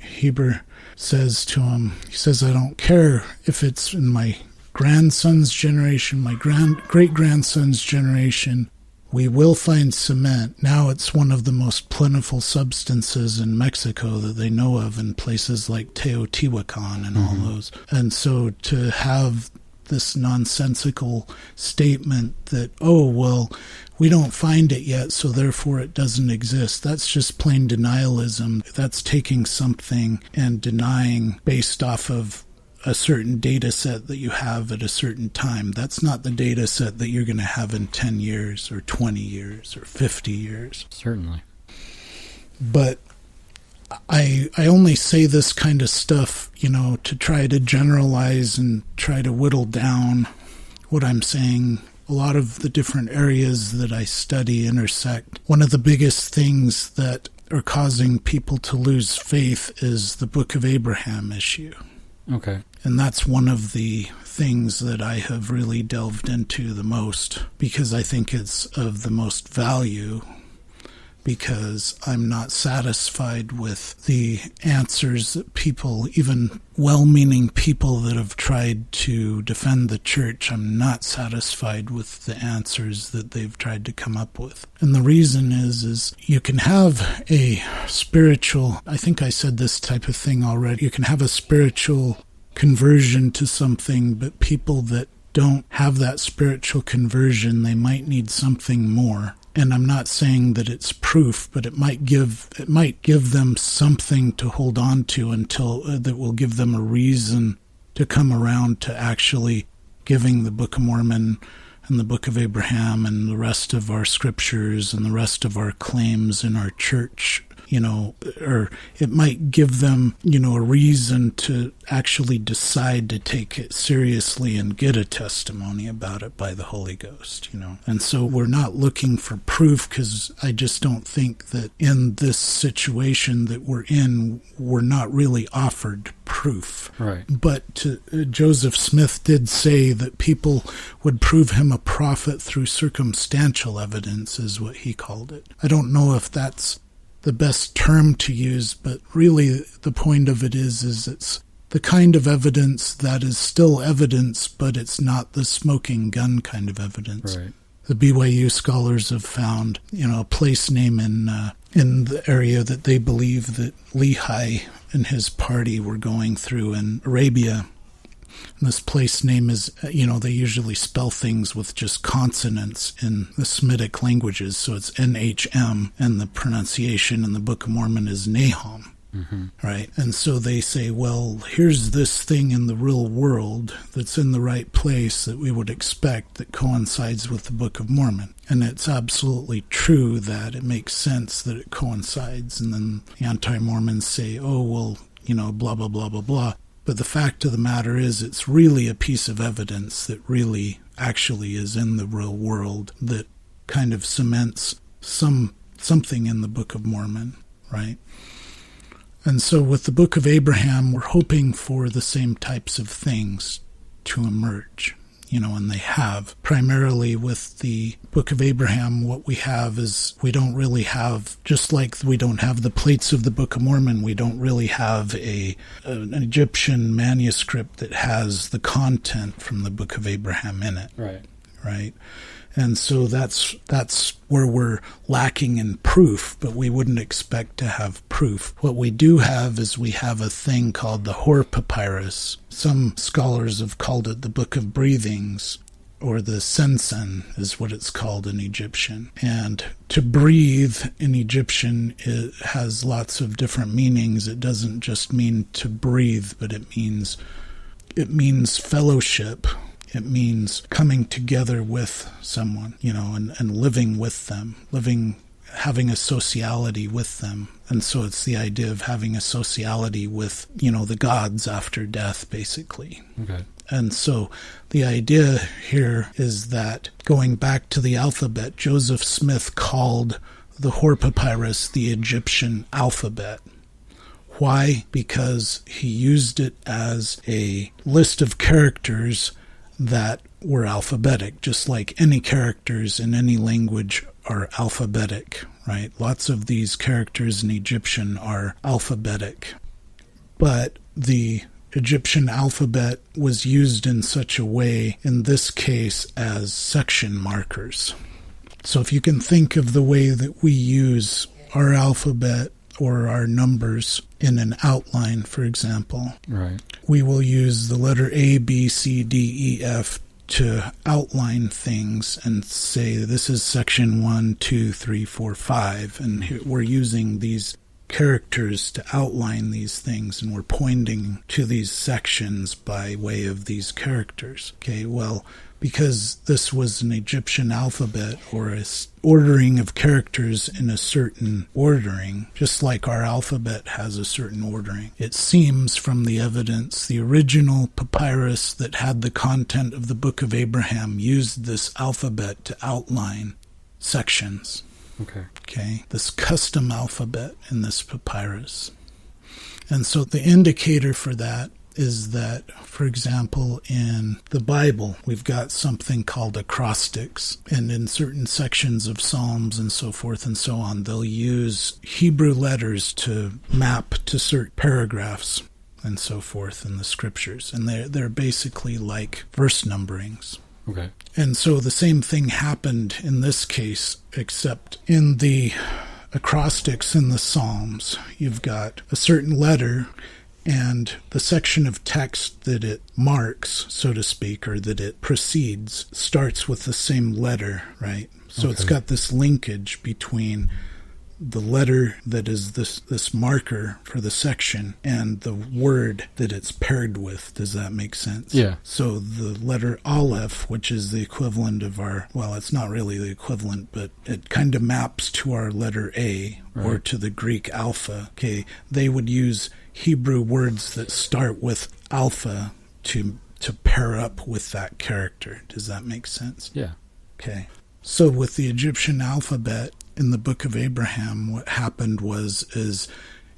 Heber says to him, he says, I don't care if it's in my grandson's generation, my great-grandson's generation, we will find cement. Now it's one of the most plentiful substances in Mexico that they know of in places like Teotihuacan and all those. And so to have this nonsensical statement that, oh, well, we don't find it yet, so therefore it doesn't exist. That's just plain denialism. That's taking something and denying based off of a certain data set that you have at a certain time. That's not the data set that you're going to have in 10 years or 20 years or 50 years. Certainly. But I only say this kind of stuff, to try to generalize and try to whittle down what I'm saying. A lot of the different areas that I study intersect. One of the biggest things that are causing people to lose faith is the Book of Abraham issue. Okay. And that's one of the things that I have really delved into the most because I think it's of the most value, because I'm not satisfied with the answers that people, even well-meaning people that have tried to defend the church, I'm not satisfied with the answers that they've tried to come up with. And the reason is you can have a spiritual, I think I said this type of thing already, you can have a spiritual conversion to something, but people that don't have that spiritual conversion, they might need something more. And I'm not saying that it's proof, but it might give them something to hold on to until that will give them a reason to come around to actually giving the Book of Mormon and the Book of Abraham and the rest of our scriptures and the rest of our claims in our church, or it might give them, a reason to actually decide to take it seriously and get a testimony about it by the Holy Ghost, And so we're not looking for proof, because I just don't think that in this situation that we're in, we're not really offered proof. Right. But Joseph Smith did say that people would prove him a prophet through circumstantial evidence, is what he called it. I don't know if that's the best term to use, but really the point of it is it's the kind of evidence that is still evidence, but it's not the smoking gun kind of evidence. Right. The BYU scholars have found, a place name in the area that they believe that Lehi and his party were going through in Arabia. And this place name is, they usually spell things with just consonants in the Semitic languages, so it's NHM, and the pronunciation in the Book of Mormon is Nahum. Mm-hmm. Right? And so they say, well, here's this thing in the real world that's in the right place that we would expect that coincides with the Book of Mormon. And it's absolutely true that it makes sense that it coincides. And then the anti-Mormons say, oh, well, blah, blah, blah, blah, blah. But the fact of the matter is it's really a piece of evidence that really actually is in the real world that kind of cements something in the Book of Mormon, right? And so with the Book of Abraham, we're hoping for the same types of things to emerge, and they have. Primarily with the Book of Abraham, what we have is we don't really have, just like we don't have the plates of the Book of Mormon, we don't really have an Egyptian manuscript that has the content from the Book of Abraham in it. Right? And so that's where we're lacking in proof, but we wouldn't expect to have proof. What we do have is we have a thing called the Hor Papyrus. Some scholars have called it the Book of Breathings, or the Sensen is what it's called in Egyptian. And to breathe in Egyptian, it has lots of different meanings. It doesn't just mean to breathe, but it means fellowship. It means coming together with someone, and living with them, having a sociality with them. And so it's the idea of having a sociality with, the gods after death, basically. Okay. And so the idea here is that going back to the alphabet, Joseph Smith called the Hor Papyrus the Egyptian alphabet. Why? Because he used it as a list of characters that were alphabetic, just like any characters in any language are alphabetic, right? Lots of these characters in Egyptian are alphabetic. But the Egyptian alphabet was used in such a way, in this case, as section markers. So if you can think of the way that we use our alphabet or our numbers in an outline, for example, right, we will use the letter A, B, C, D, E, F to outline things and say this is section 1, 2, 3, 4, 5, and here we're using these characters to outline these things, and we're pointing to these sections by way of these characters. Okay, well, because this was an Egyptian alphabet or a ordering of characters in a certain ordering, just like our alphabet has a certain ordering. It seems from the evidence the original papyrus that had the content of the Book of Abraham used this alphabet to outline sections. Okay, this custom alphabet in this papyrus. And so the indicator for that is that, for example, in the Bible, we've got something called acrostics. And in certain sections of Psalms and so forth and so on, they'll use Hebrew letters to map to certain paragraphs and so forth in the scriptures. And they're basically like verse numberings. Okay. And so the same thing happened in this case, except in the acrostics in the Psalms, you've got a certain letter, and the section of text that it marks, so to speak, or that it precedes, starts with the same letter, right? So It's got this linkage between the letter that is this marker for the section and the word that it's paired with. Does that make sense? Yeah. So the letter Aleph, which is the equivalent of it's not really the equivalent, but it kind of maps to our letter A, right, or to the Greek alpha. Okay, they would use Hebrew words that start with alpha to pair up with that character. Does that make sense? Yeah. Okay. So with the Egyptian alphabet, in the Book of Abraham, what happened is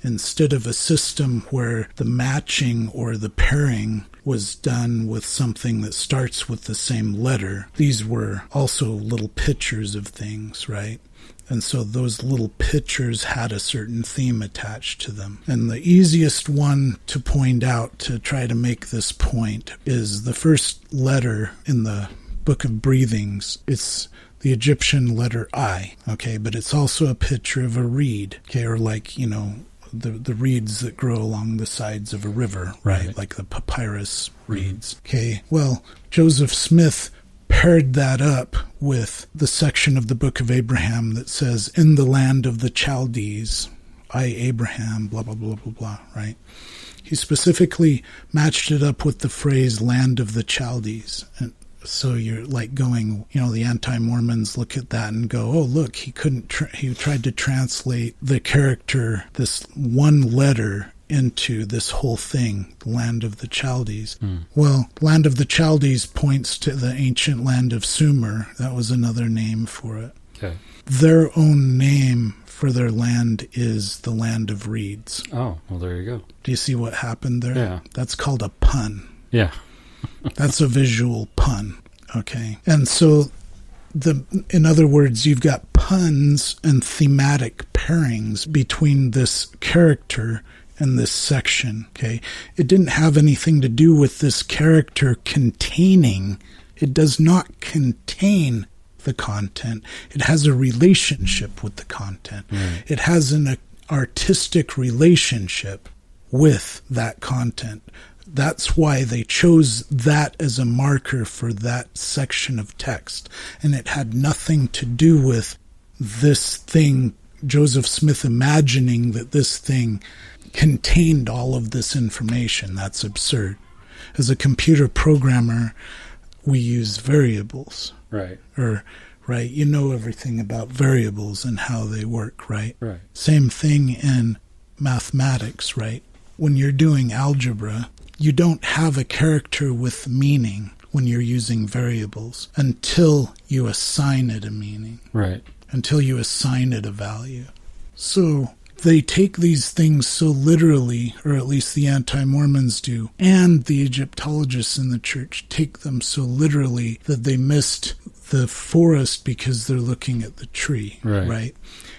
instead of a system where the matching or the pairing was done with something that starts with the same letter, these were also little pictures of things, right? And so those little pictures had a certain theme attached to them. And the easiest one to point out to try to make this point is the first letter in the Book of Breathings. It's the Egyptian letter I, okay, but it's also a picture of a reed, okay, or like, the reeds that grow along the sides of a river, right? Like the papyrus reeds, okay. Well, Joseph Smith paired that up with the section of the Book of Abraham that says, in the land of the Chaldees, I, Abraham, blah, blah, blah, blah, blah, right? He specifically matched it up with the phrase land of the Chaldees. And so you're like going, the anti-Mormons look at that and go, oh, look, he tried to translate the character, this one letter, into this whole thing, the land of the Chaldees. Well, land of the Chaldees points to the ancient land of Sumer. That was another name for it. Okay. Their own name for their land is the land of reeds. Oh, well, there you go. Do you see what happened there? Yeah. That's called a pun. Yeah. That's a visual pun, okay? And so, in other words, you've got puns and thematic pairings between this character and this section, okay? It didn't have anything to do with this character containing. It does not contain the content. It has a relationship with the content. Right. It has an artistic relationship with that content. That's why they chose that as a marker for that section of text. And it had nothing to do with this thing, Joseph Smith imagining that this thing contained all of this information. That's absurd. As a computer programmer, we use variables. Right. Right? You know everything about variables and how they work, right? Right. Same thing in mathematics, right? When you're doing algebra, you don't have a character with meaning when you're using variables until you assign it a meaning. Right. Until you assign it a value. So they take these things so literally, or at least the anti-Mormons do, and the Egyptologists in the church take them so literally that they missed the forest because they're looking at the tree, right?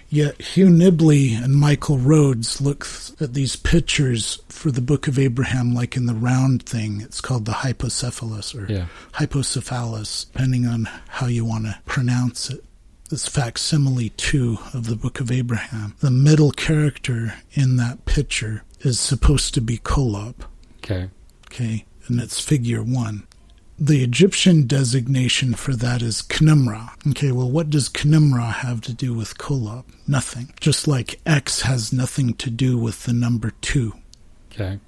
Yet Hugh Nibley and Michael Rhodes look at these pictures for the Book of Abraham like in the round thing. It's called the hypocephalus or hypocephalus, depending on how you want to pronounce it. This facsimile 2 of the Book of Abraham. The middle character in that picture is supposed to be Kolob. Okay. And it's figure 1. The Egyptian designation for that is Khnumra. Okay, well, what does Khnumra have to do with Kolob? Nothing. Just like X has nothing to do with the number 2. Okay.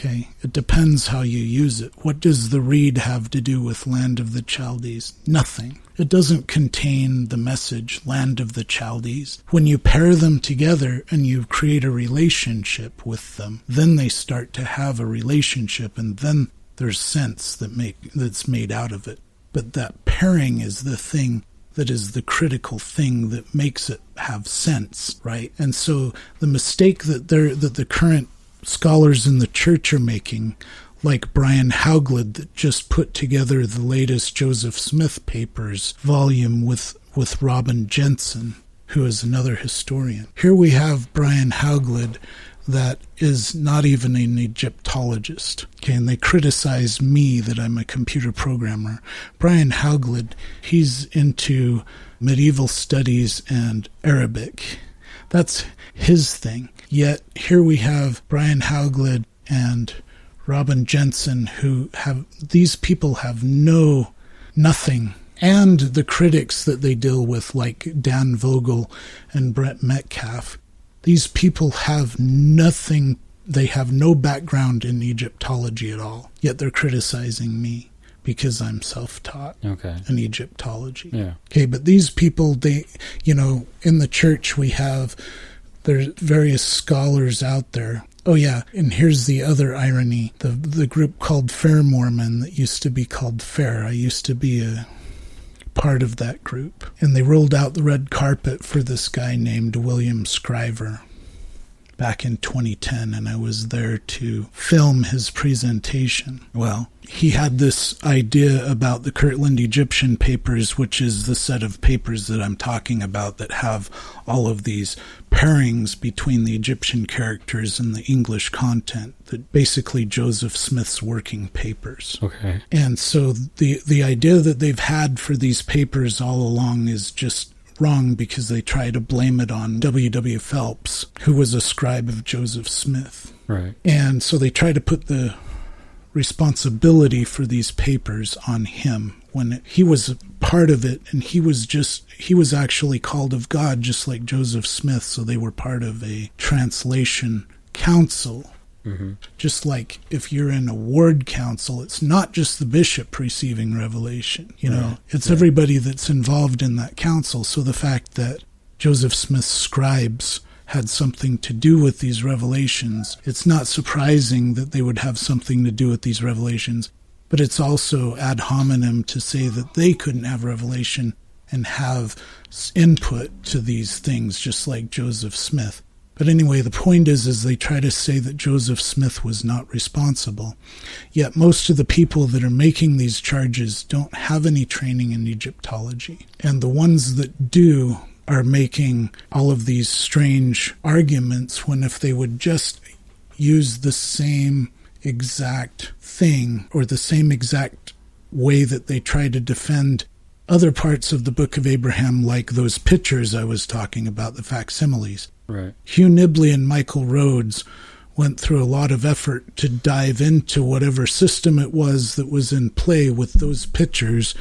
It depends how you use it. What does the reed have to do with land of the Chaldees? Nothing. It doesn't contain the message, land of the Chaldees. When you pair them together and you create a relationship with them, then they start to have a relationship, and then there's sense that's made out of it. But that pairing is the thing that is the critical thing that makes it have sense, right? And so the mistake that the current scholars in the church are making, like Brian Hauglid that just put together the latest Joseph Smith papers volume with Robin Jensen, who is another historian. Here we have Brian Hauglid that is not even an Egyptologist. Okay, and they criticize me that I'm a computer programmer. Brian Hauglid, he's into medieval studies and Arabic. That's his thing. Yet here we have Brian Hauglid and Robin Jensen, these people have nothing. And the critics that they deal with, like Dan Vogel and Brett Metcalf, these people have nothing. They have no background in Egyptology at all. Yet they're criticizing me because I'm self-taught in Egyptology. Yeah. Okay, but these people, in the church there's various scholars out there. Oh yeah, and here's the other irony. The group called Fair Mormon that used to be called Fair. I used to be a part of that group. And they rolled out the red carpet for this guy named William Scriver back in 2010, and I was there to film his presentation. Well, he had this idea about the Kirtland Egyptian papers, which is the set of papers that I'm talking about that have all of these pairings between the Egyptian characters and the English content, that basically Joseph Smith's working papers. Okay. And so the idea that they've had for these papers all along is just wrong, because they try to blame it on W. Phelps, who was a scribe of Joseph Smith. Right. And so they try to put the responsibility for these papers on him when he was a part of it, and he was actually called of God, just like Joseph Smith, so they were part of a translation council. Mm-hmm. Just like if you're in a ward council, it's not just the bishop receiving revelation, it's everybody that's involved in that council. So the fact that Joseph Smith's scribes had something to do with these revelations, it's not surprising that they would have something to do with these revelations, but it's also ad hominem to say that they couldn't have revelation and have input to these things, just like Joseph Smith. But anyway, the point is they try to say that Joseph Smith was not responsible. Yet most of the people that are making these charges don't have any training in Egyptology. And the ones that do are making all of these strange arguments, when if they would just use the same exact thing, or the same exact way that they try to defend other parts of the Book of Abraham, like those pictures I was talking about, the facsimiles. Right. Hugh Nibley and Michael Rhodes went through a lot of effort to dive into whatever system it was that was in play with those pictures,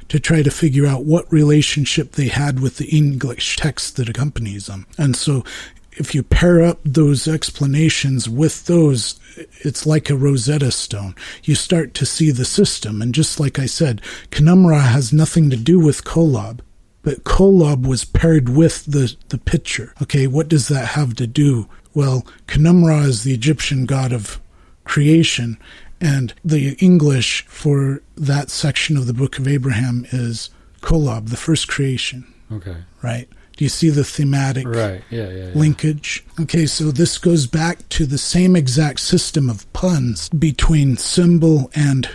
to try to figure out what relationship they had with the English text that accompanies them. And so if you pair up those explanations with those, it's like a Rosetta Stone. You start to see the system. And just like I said, Penumbra has nothing to do with Kolob. But Kolob was paired with the picture. Okay, what does that have to do? Well, Penumbra is the Egyptian god of creation, and the English for that section of the Book of Abraham is Kolob, the first creation. Okay. Right? Do you see the thematic linkage? Okay, so this goes back to the same exact system of puns between symbol and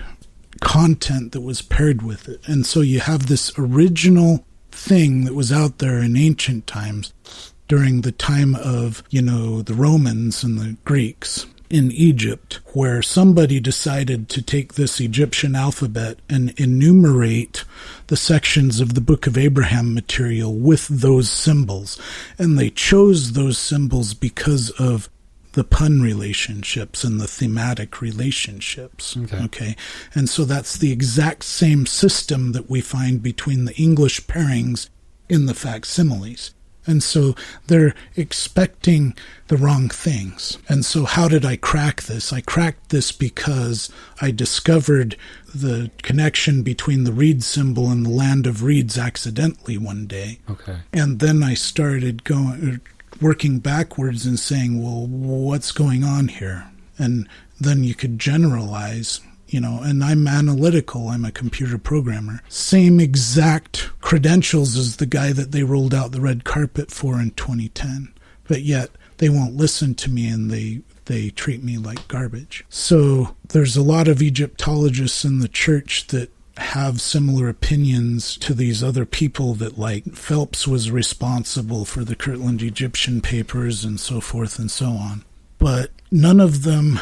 content that was paired with it. And so you have this original thing that was out there in ancient times, during the time of, the Romans and the Greeks in Egypt, where somebody decided to take this Egyptian alphabet and enumerate the sections of the Book of Abraham material with those symbols. And they chose those symbols because of the pun relationships and the thematic relationships. Okay. And so that's the exact same system that we find between the English pairings in the facsimiles. And so they're expecting the wrong things. And so how did I crack this? I cracked this because I discovered the connection between the reed symbol and the land of reeds accidentally one day. Okay. And then I started working backwards and saying, well, what's going on here? And then you could generalize, and I'm analytical. I'm a computer programmer. Same exact credentials as the guy that they rolled out the red carpet for in 2010. But yet they won't listen to me, and they treat me like garbage. So there's a lot of Egyptologists in the church that have similar opinions to these other people, that like Phelps was responsible for the Kirtland Egyptian papers and so forth and so on. But none of them,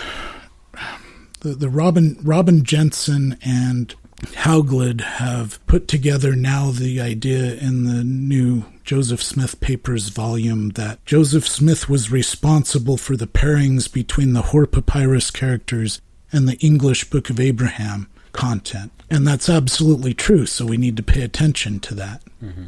the Robin Jensen and Hauglid have put together now the idea in the new Joseph Smith Papers volume that Joseph Smith was responsible for the pairings between the Hor Papyrus characters and the English Book of Abraham content. And that's absolutely true, so we need to pay attention to that. Mm-hmm.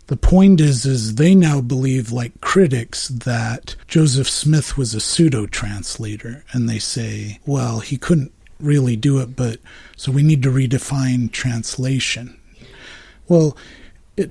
The point is they now believe, like critics, that Joseph Smith was a pseudo-translator, and they say, well, he couldn't really do it, but so we need to redefine translation. Well,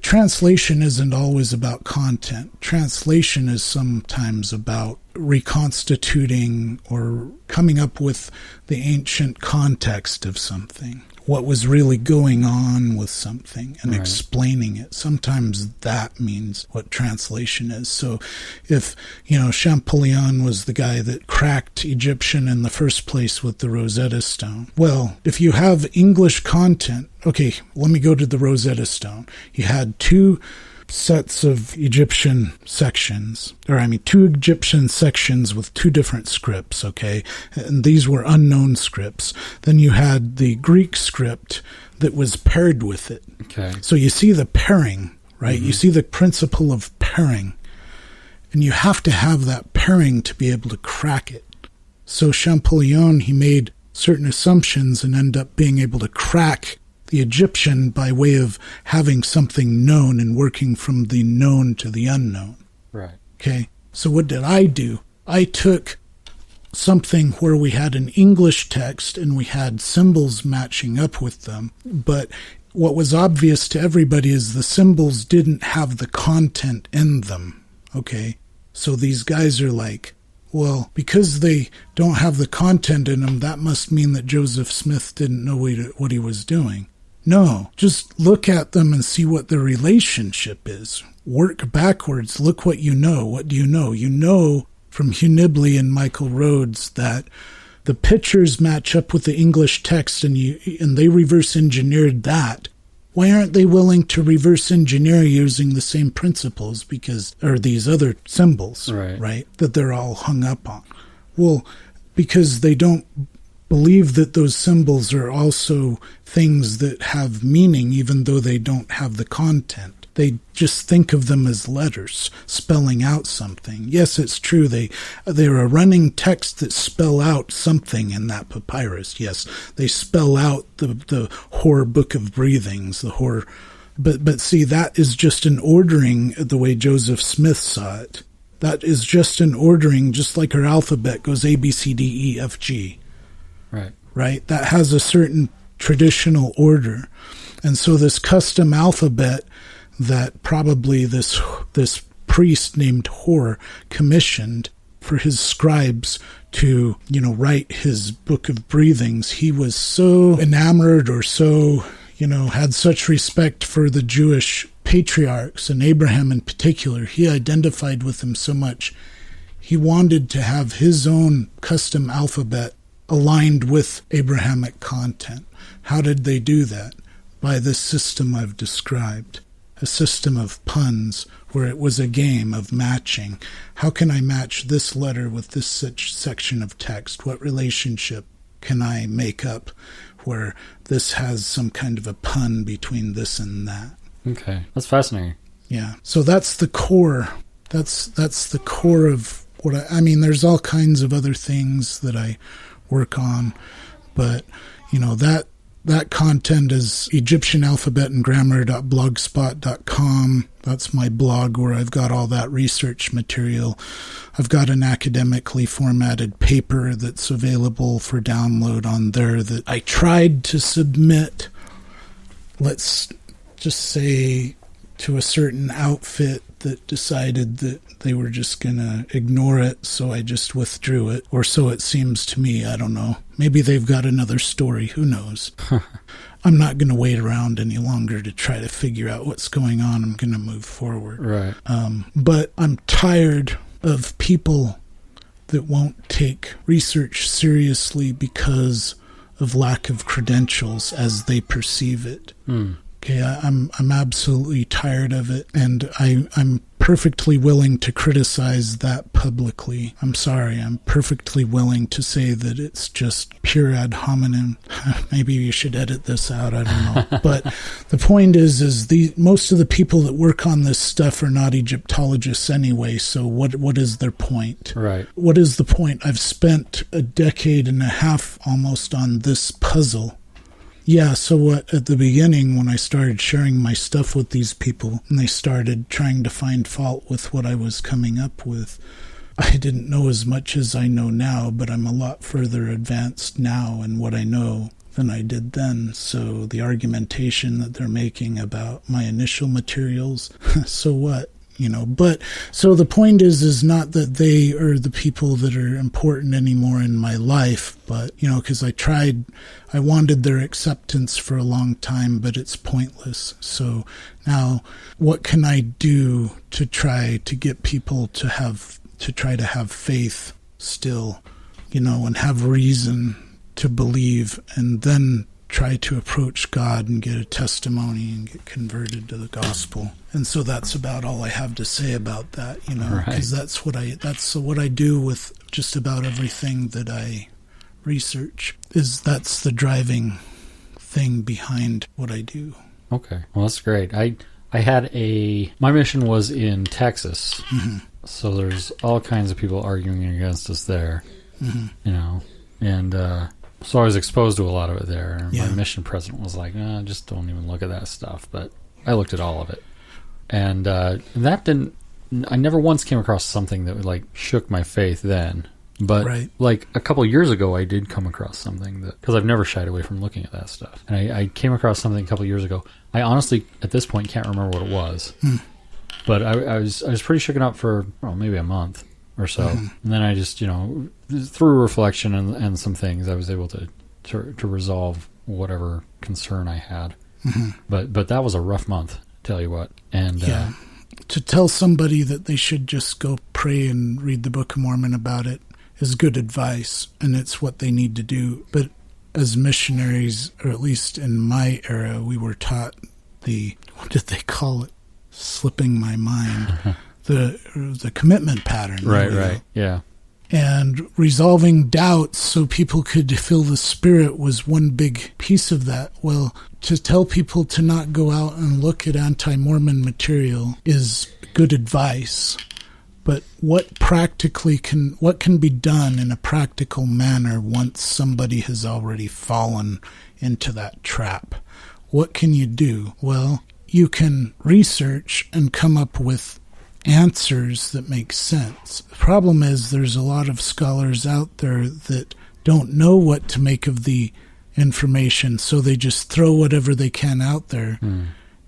translation isn't always about content. Translation is sometimes about reconstituting or coming up with the ancient context of something, what was really going on with something, and explaining it. Sometimes that means what translation is. So if, Champollion was the guy that cracked Egyptian in the first place with the Rosetta Stone. Well, if you have English content, okay, let me go to the Rosetta Stone. You had two sets of Egyptian sections, two Egyptian sections with two different scripts, okay? And these were unknown scripts. Then you had the Greek script that was paired with it. Okay. So you see the pairing, right? Mm-hmm. You see the principle of pairing. And you have to have that pairing to be able to crack it. So Champollion, he made certain assumptions and ended up being able to crack the Egyptian by way of having something known and working from the known to the unknown. Right. Okay. So what did I do? I took something where we had an English text and we had symbols matching up with them, but what was obvious to everybody is the symbols didn't have the content in them. Okay. So these guys are like, well, because they don't have the content in them, that must mean that Joseph Smith didn't know what he was doing. No, just look at them and see what the relationship is. Work backwards. Look what you know. What do you know? You know from Hugh Nibley and Michael Rhodes that the pictures match up with the English text, and they reverse engineered that. Why aren't they willing to reverse engineer using the same principles or these other symbols, right? That they're all hung up on? Well, because they don't believe that those symbols are also things that have meaning, even though they don't have the content. They just think of them as letters spelling out something. Yes, it's true. They're a running text that spell out something in that papyrus. Yes, they spell out the Hor Book of Breathings, the Hor. But see, that is just an ordering the way Joseph Smith saw it. That is just an ordering, just like our alphabet goes A, B, C, D, E, F, G. Right? That has a certain traditional order. And so this custom alphabet that probably this priest named Hor commissioned for his scribes to, write his Book of Breathings, he was so enamored or so, had such respect for the Jewish patriarchs and Abraham in particular. He identified with them so much. He wanted to have his own custom alphabet aligned with Abrahamic content. How did they do that? By this system I've described, a system of puns where it was a game of matching. How can I match this letter with this section of text? What relationship can I make up where this has some kind of a pun between this and that? Okay, that's fascinating. Yeah, so that's the core. That's the core of what there's all kinds of other things that I work on, but that content is Egyptian alphabet and grammar.blogspot.com. That's my blog where I've got all that research material. I've got an academically formatted paper that's available for download on there that I tried to submit, let's just say, to a certain outfit that decided that they were just going to ignore it, so I just withdrew it. Or so it seems to me. I don't know. Maybe they've got another story. Who knows? I'm not going to wait around any longer to try to figure out what's going on. I'm going to move forward. Right. But I'm tired of people that won't take research seriously because of lack of credentials as they perceive it. Okay, I'm absolutely tired of it, and I'm perfectly willing to criticize that publicly. I'm sorry, I'm perfectly willing to say that it's just pure ad hominem. Maybe you should edit this out, I don't know. But the point is most of the people that work on this stuff are not Egyptologists anyway, so what is their point? Right. What is the point? I've spent a decade and a half almost on this puzzle. Yeah, so at the beginning, when I started sharing my stuff with these people, and they started trying to find fault with what I was coming up with, I didn't know as much as I know now, but I'm a lot further advanced now in what I know than I did then. So the argumentation that they're making about my initial materials, so what? But so the point is not that they are the people that are important anymore in my life, but, because I wanted their acceptance for a long time, but it's pointless. So now what can I do to try to get people to try to have faith still, and have reason to believe, and then try to approach God and get a testimony and get converted to the gospel. And so that's about all I have to say about that, because that's what I do with just about everything that I research. That's the driving thing behind what I do. Okay, well that's great. My mission was in Texas, so there's all kinds of people arguing against us there, and so I was exposed to a lot of it there. Yeah. My mission president was like, just don't even look at that stuff. But I looked at all of it. And I never once came across something that shook my faith then. But a couple of years ago, I did come across something because I've never shied away from looking at that stuff. And I came across something a couple of years ago. I honestly, at this point, can't remember what it was. But I was pretty shooken up for maybe a month or so. And then I just, through reflection and some things, I was able to resolve whatever concern I had. But that was a rough month, tell you what. And to tell somebody that they should just go pray and read the Book of Mormon about it is good advice, and it's what they need to do. But as missionaries, or at least in my era, we were taught what did they call it? Slipping my mind. The commitment pattern. Right, yeah. And resolving doubts so people could feel the Spirit was one big piece of that. Well, to tell people to not go out and look at anti-Mormon material is good advice. But what can be done in a practical manner once somebody has already fallen into that trap? What can you do? Well, you can research and come up with answers that make sense. The problem is there's a lot of scholars out there that don't know what to make of the information, so they just throw whatever they can out there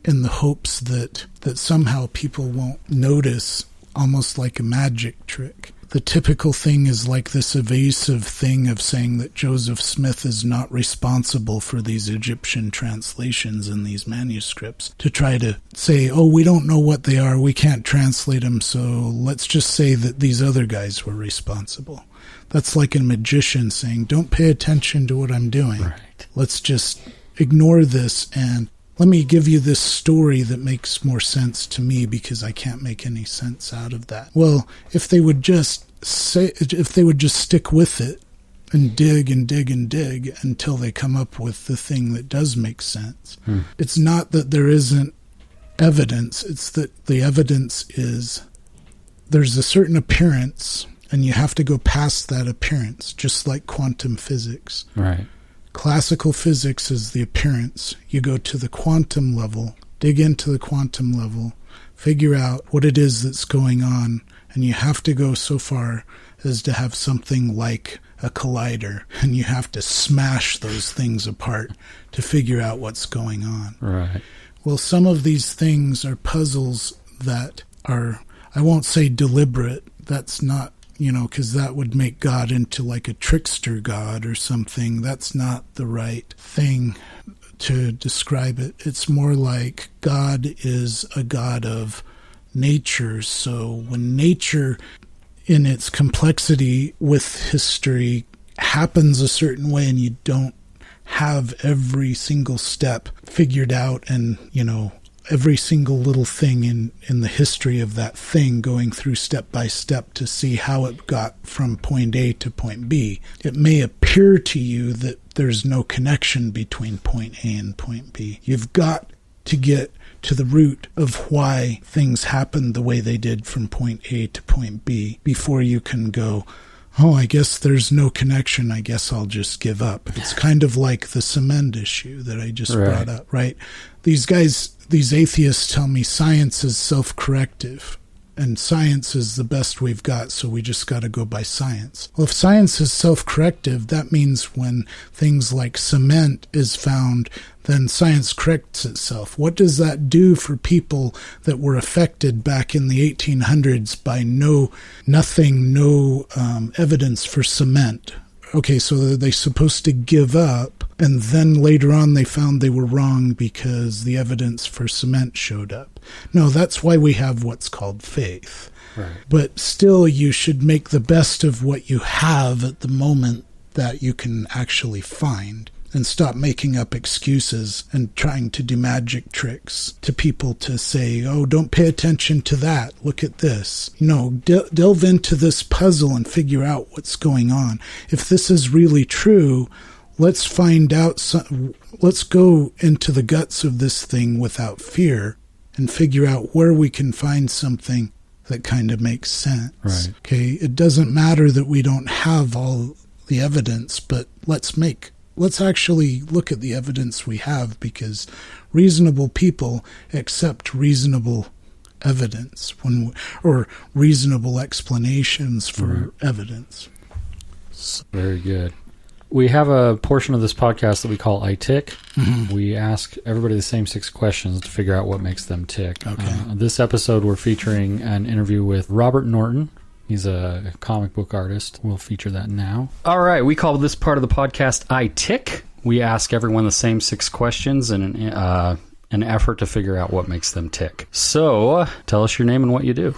in the hopes that somehow people won't notice, almost like a magic trick. The typical thing is like this evasive thing of saying that Joseph Smith is not responsible for these Egyptian translations in these manuscripts, to try to say, we don't know what they are, we can't translate them, so let's just say that these other guys were responsible. That's like a magician saying, don't pay attention to what I'm doing. Right. Let's just ignore this and let me give you this story that makes more sense to me because I can't make any sense out of that. Well, if they would just stick with it and dig and dig and dig until they come up with the thing that does make sense. It's not that there isn't evidence, it's that the evidence is there's a certain appearance and you have to go past that appearance, just like quantum physics. Right. Classical physics is the appearance. You go to the quantum level, dig into the quantum level, figure out what it is that's going on, and you have to go so far as to have something like a collider, and you have to smash those things apart to figure out what's going on. Right. Well, some of these things are puzzles that are, I won't say deliberate, that's not, because that would make God into like a trickster God or something. That's not the right thing to describe it. It's more like God is a God of nature. So when nature in its complexity with history happens a certain way, and you don't have every single step figured out, and, every single little thing in the history of that thing going through step by step to see how it got from point A to point B. It may appear to you that there's no connection between point A and point B. You've got to get to the root of why things happened the way they did from point A to point B before you can go, oh, I guess there's no connection. I guess I'll just give up. It's kind of like the cement issue that I just brought up, right? These atheists tell me science is self-corrective, and science is the best we've got, so we just got to go by science. Well, if science is self-corrective, that means when things like cement is found, then science corrects itself. What does that do for people that were affected back in the 1800s by no evidence for cement? Okay, so are they supposed to give up, and then later on they found they were wrong because the evidence for cement showed up? No, that's why we have what's called faith. Right. But still, you should make the best of what you have at the moment that you can actually find, and stop making up excuses and trying to do magic tricks to people to say, oh, don't pay attention to that. Look at this. No, delve into this puzzle and figure out what's going on. If this is really true, let's find out. Let's go into the guts of this thing without fear and figure out where we can find something that kind of makes sense. Right. Okay, it doesn't matter that we don't have all the evidence, but let's actually look at the evidence we have, because reasonable people accept reasonable evidence or reasonable explanations for evidence. Very good. We have a portion of this podcast that we call I Tick. Mm-hmm. We ask everybody the same 6 questions to figure out what makes them tick. Okay. This episode, we're featuring an interview with Robert Norton. He's a comic book artist. We'll feature that now. All right. We call this part of the podcast I Tick. We ask everyone the same 6 questions in an effort to figure out what makes them tick. So tell us your name and what you do.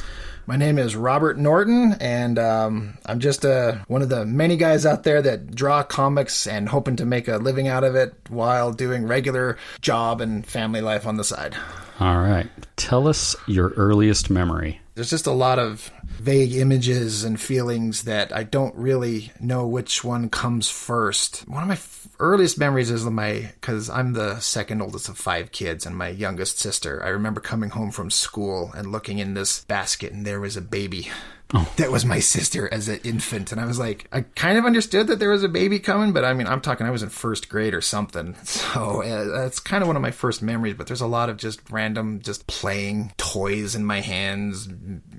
My name is Robert Norton, and I'm just one of the many guys out there that draw comics and hoping to make a living out of it while doing regular job and family life on the side. All right. Tell us your earliest memory. There's just a lot of vague images and feelings that I don't really know which one comes first. One of my earliest memories is because I'm the second oldest of 5 kids and my youngest sister. I remember coming home from school and looking in this basket, and there was a baby. Oh. That was my sister as an infant. And I was like, I kind of understood that there was a baby coming, but I mean, I was in 1st grade or something. So that's kind of one of my first memories, but there's a lot of just random, just playing toys in my hands,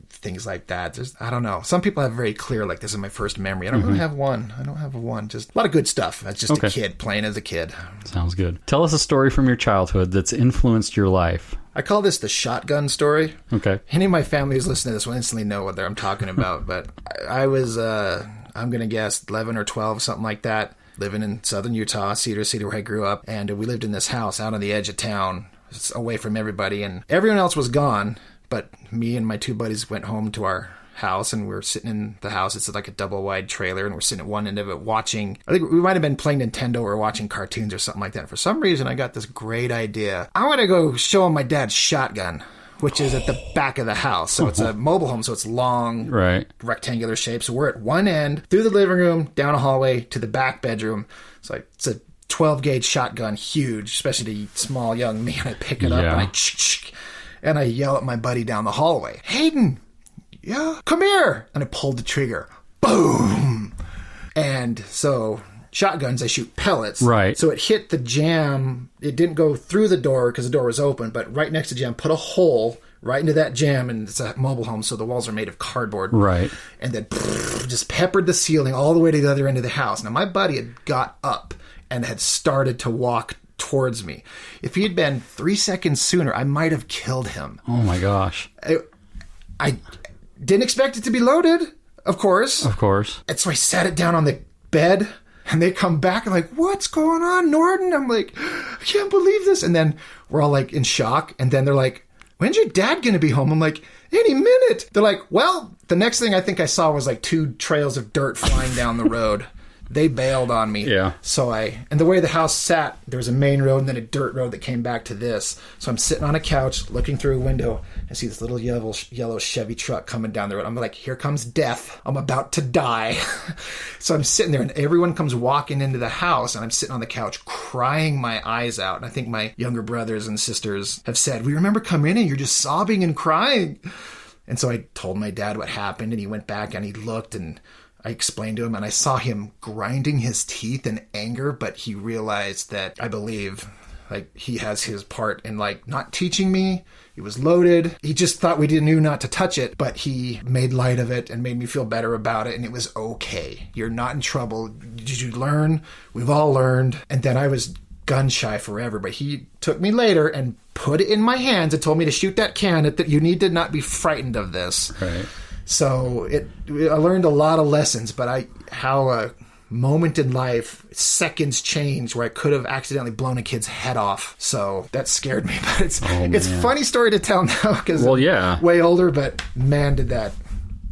things like that. I don't know. Some people have very clear, like, this is my first memory. I don't really have one. I don't have one. Just a lot of good stuff. That's just a kid playing as a kid. Sounds good. Tell us a story from your childhood that's influenced your life. I call this the shotgun story. Okay. Any of my family who's listening to this will instantly know what I'm talking about. But I was, I'm going to guess, 11 or 12, something like that, living in southern Utah, Cedar City, where I grew up. And we lived in this house out on the edge of town, away from everybody. And everyone else was gone, but me and my 2 buddies went home to our house, and we were sitting in the house. It's like a double-wide trailer, and we're sitting at one end of it watching, I think we might have been playing Nintendo or watching cartoons or something like that. For some reason, I got this great idea. I want to go show him my dad's shotgun, which is at the back of the house. So it's a mobile home, so it's long, rectangular shape. So we're at one end, through the living room, down a hallway, to the back bedroom. It's like, it's a 12-gauge shotgun, huge, especially to small young me, and I pick it up, and I yell at my buddy down the hallway, Hayden! Yeah, come here. And I pulled the trigger. Boom. And so shotguns, they shoot pellets. Right. So it hit the jam. It didn't go through the door because the door was open, but right next to the jam, put a hole right into that jam. And it's a mobile home, so the walls are made of cardboard. Right. And then just peppered the ceiling all the way to the other end of the house. Now, my buddy had got up and had started to walk towards me. If he had been 3 seconds sooner, I might have killed him. Oh, my gosh. I didn't expect it to be loaded, of course. Of course. And so I sat it down on the bed, and they come back and like, what's going on, Norton? I'm like, I can't believe this. And then we're all like in shock. And then they're like, when's your dad going to be home? I'm like, any minute. They're like, well, the next thing I think I saw was like 2 trails of dirt flying down the road. They bailed on me. Yeah. So and the way the house sat, there was a main road and then a dirt road that came back to this. So I'm sitting on a couch looking through a window and see this little yellow Chevy truck coming down the road. I'm like, here comes death. I'm about to die. So I'm sitting there and everyone comes walking into the house and I'm sitting on the couch crying my eyes out. And I think my younger brothers and sisters have said, we remember coming in and you're just sobbing and crying. And so I told my dad what happened and he went back and he looked and I explained to him and I saw him grinding his teeth in anger, but he realized that I believe like he has his part in like not teaching me. It was loaded. He just thought we knew not to touch it, but he made light of it and made me feel better about it. And it was okay. You're not in trouble. Did you learn? We've all learned. And then I was gun shy forever, but he took me later and put it in my hands and told me to shoot that cannon, that you need to not be frightened of this. Right. So I learned a lot of lessons, but how a moment in life, seconds change where I could have accidentally blown a kid's head off. So that scared me, but it's a funny story to tell now because I'm way older, but man, did that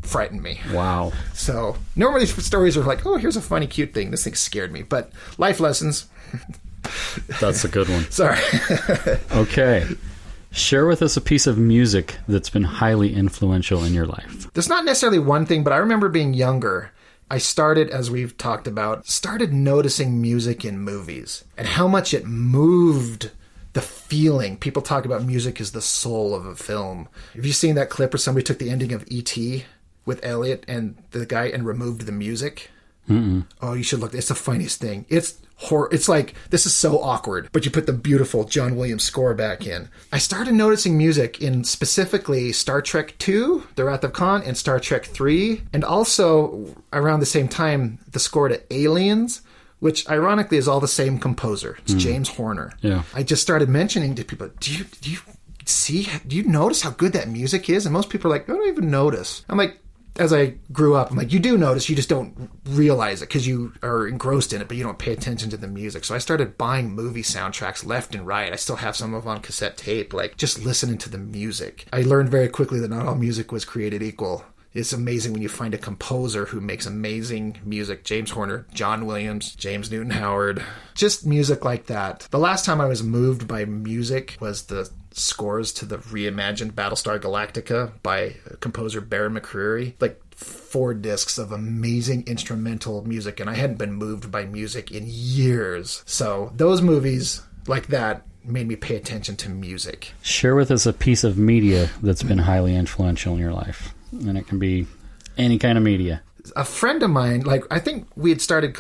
frighten me. Wow. So normally stories are like, oh, here's a funny, cute thing. This thing scared me, but life lessons. That's a good one. Sorry. Okay. Share with us a piece of music that's been highly influential in your life. There's not necessarily one thing, but I remember being younger. I started, as we've talked about, noticing music in movies and how much it moved the feeling. People talk about music as the soul of a film. Have you seen that clip where somebody took the ending of E.T. with Elliot and the guy and removed the music? Mm-mm. Oh, you should look. It's the funniest thing. It's like, this is so awkward, but you put the beautiful John Williams score back in. I started noticing music in specifically Star Trek II, The Wrath of Khan, and Star Trek III, and also around the same time, the score to Aliens, which ironically is all the same composer. It's James Horner. Yeah. I just started mentioning to people, do you notice how good that music is? And most people are like, I don't even notice. I'm like, as I grew up, I'm like, you do notice, you just don't realize it because you are engrossed in it, but you don't pay attention to the music. So I started buying movie soundtracks left and right. I still have some of them on cassette tape, like just listening to the music. I learned very quickly that not all music was created equal. It's amazing when you find a composer who makes amazing music. James Horner, John Williams, James Newton Howard, just music like that. The last time I was moved by music was the scores to the reimagined Battlestar Galactica by composer Bear McCreary. Like 4 discs of amazing instrumental music, and I hadn't been moved by music in years. So those movies like that made me pay attention to music. Share with us a piece of media that's been highly influential in your life. And it can be any kind of media. A friend of mine, I think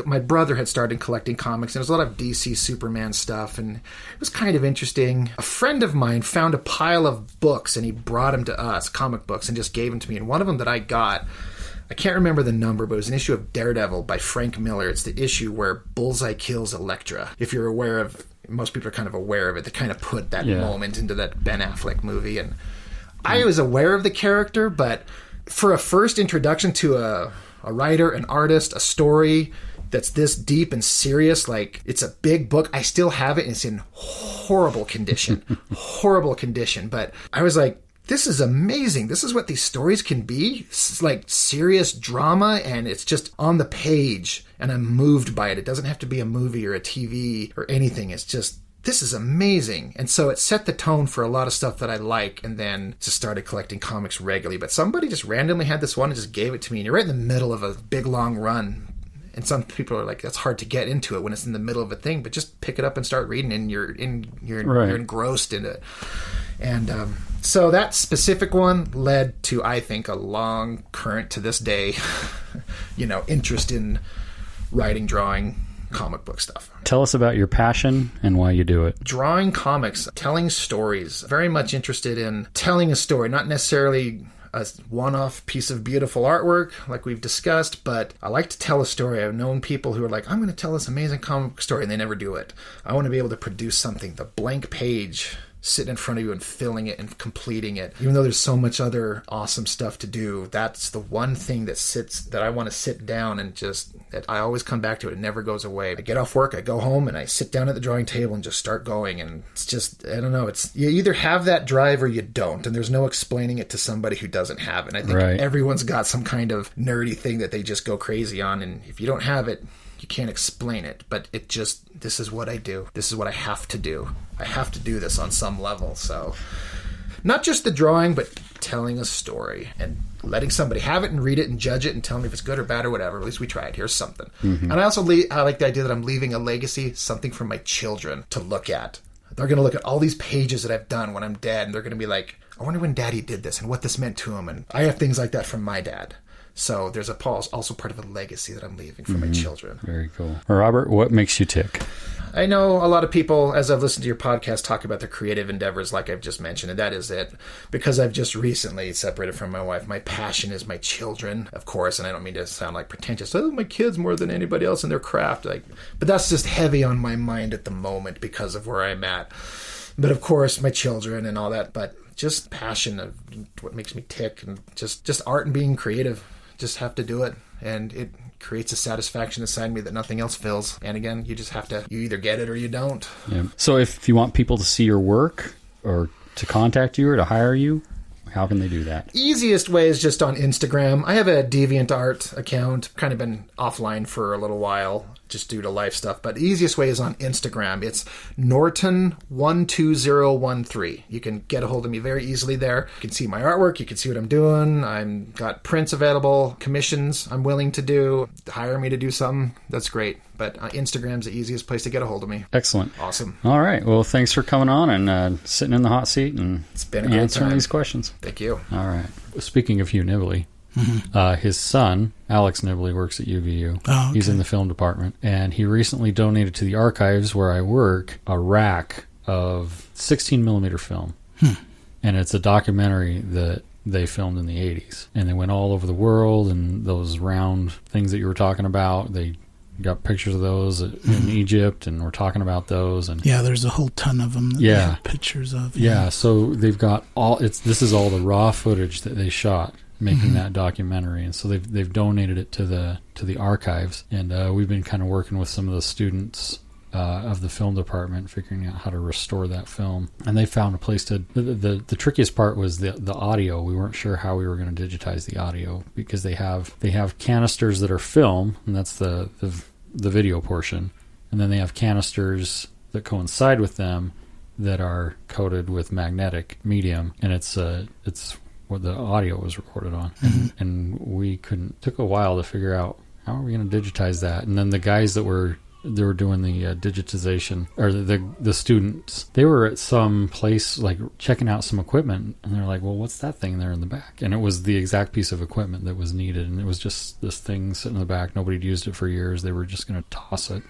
my brother had started collecting comics, and there's a lot of DC Superman stuff, and it was kind of interesting. A friend of mine found a pile of books, and he brought them to us, comic books, and just gave them to me. And one of them that I got, I can't remember the number, but it was an issue of Daredevil by Frank Miller. It's the issue where Bullseye kills Elektra. If you're aware of, most people are kind of aware of it. They kind of put that moment into that Ben Affleck movie, and I was aware of the character, but for a first introduction to a writer, an artist, a story that's this deep and serious, like it's a big book. I still have it and it's in horrible condition. But I was like, this is amazing. This is what these stories can be. It's like serious drama and it's just on the page and I'm moved by it. It doesn't have to be a movie or a TV or anything. It's just, this is amazing. And so it set the tone for a lot of stuff that I like, and then just started collecting comics regularly. But somebody just randomly had this one and just gave it to me. And you're right in the middle of a big, long run. And some people are like, that's hard to get into it when it's in the middle of a thing. But just pick it up and start reading, and you're engrossed in it. And so that specific one led to, I think, a long current to this day, interest in writing, drawing, comic book stuff. Tell us about your passion and why you do it. Drawing comics, telling stories. Very much interested in telling a story, not necessarily a one-off piece of beautiful artwork like we've discussed, but I like to tell a story. I've known people who are like, I'm going to tell this amazing comic book story, and they never do it. I want to be able to produce something, the blank page sitting in front of you and filling it and completing it. Even though there's so much other awesome stuff to do, that's the one thing that I want to sit down and I always come back to it. It never goes away. I get off work, I go home, and I sit down at the drawing table and just start going. And it's just, I don't know, you either have that drive or you don't. And there's no explaining it to somebody who doesn't have it. And I think everyone's got some kind of nerdy thing that they just go crazy on. And if you don't have it, you can't explain it. But this is what I do. This is what I have to do. I have to do this on some level. So not just the drawing, but telling a story and letting somebody have it and read it and judge it and tell me if it's good or bad or whatever. At least we tried. Here's something. Mm-hmm. And I like the idea that I'm leaving a legacy, something for my children to look at. They're going to look at all these pages that I've done when I'm dead, and they're going to be like, I wonder when Daddy did this and what this meant to him. And I have things like that from my dad. So there's also part of a legacy that I'm leaving for my children. Very cool. Robert, what makes you tick? I know a lot of people, as I've listened to your podcast, talk about their creative endeavors like I've just mentioned, and that is it. Because I've just recently separated from my wife, my passion is my children, of course, and I don't mean to sound like pretentious. I love my kids more than anybody else in their craft. But that's just heavy on my mind at the moment because of where I'm at. But of course, my children and all that, but just passion of what makes me tick, and just art and being creative. Just have to do it, and it creates a satisfaction inside me that nothing else fills. And again, you either get it or you don't. Yeah. So if you want people to see your work or to contact you or to hire you, how can they do that? Easiest way is just on Instagram. I have a DeviantArt account, kind of been offline for a little while just due to life stuff, but the easiest way is on Instagram. It's Norton12013. You can get a hold of me very easily there. You can see my artwork, you can see what I'm doing. I've got prints available, commissions I'm willing to do. Hire me to do something, that's great. But Instagram's the easiest place to get a hold of me. Excellent. Awesome. All right. Well, thanks for coming on and sitting in the hot seat and it's been a great answering time. These questions. Thank you. All right. Speaking of Hugh Nibley, his son, Alex Nibley, works at UVU. Oh, okay. He's in the film department. And he recently donated to the archives where I work a rack of 16 millimeter film. And it's a documentary that they filmed in the 80s. And they went all over the world, and those round things that you were talking about, they got pictures of those in Egypt, and we're talking about those. And yeah, there's a whole ton of them that they have pictures of. Yeah, so they've got this is all the raw footage that they shot making that documentary, and so they've donated it to the archives, and we've been kind of working with some of the students of the film department, figuring out how to restore that film. And they found a place to. The trickiest part was the audio. We weren't sure how we were going to digitize the audio, because they have canisters that are film, and that's the video portion, and then they have canisters that coincide with them that are coated with magnetic medium, and it's what the audio was recorded on. And we took a while to figure out how are we going to digitize that. And then the guys that were doing the digitization, or the students, they were at some place like checking out some equipment, and they're like, well, what's that thing there in the back? And it was the exact piece of equipment that was needed, and it was just this thing sitting in the back. Nobody had used it for years. They were just going to toss it.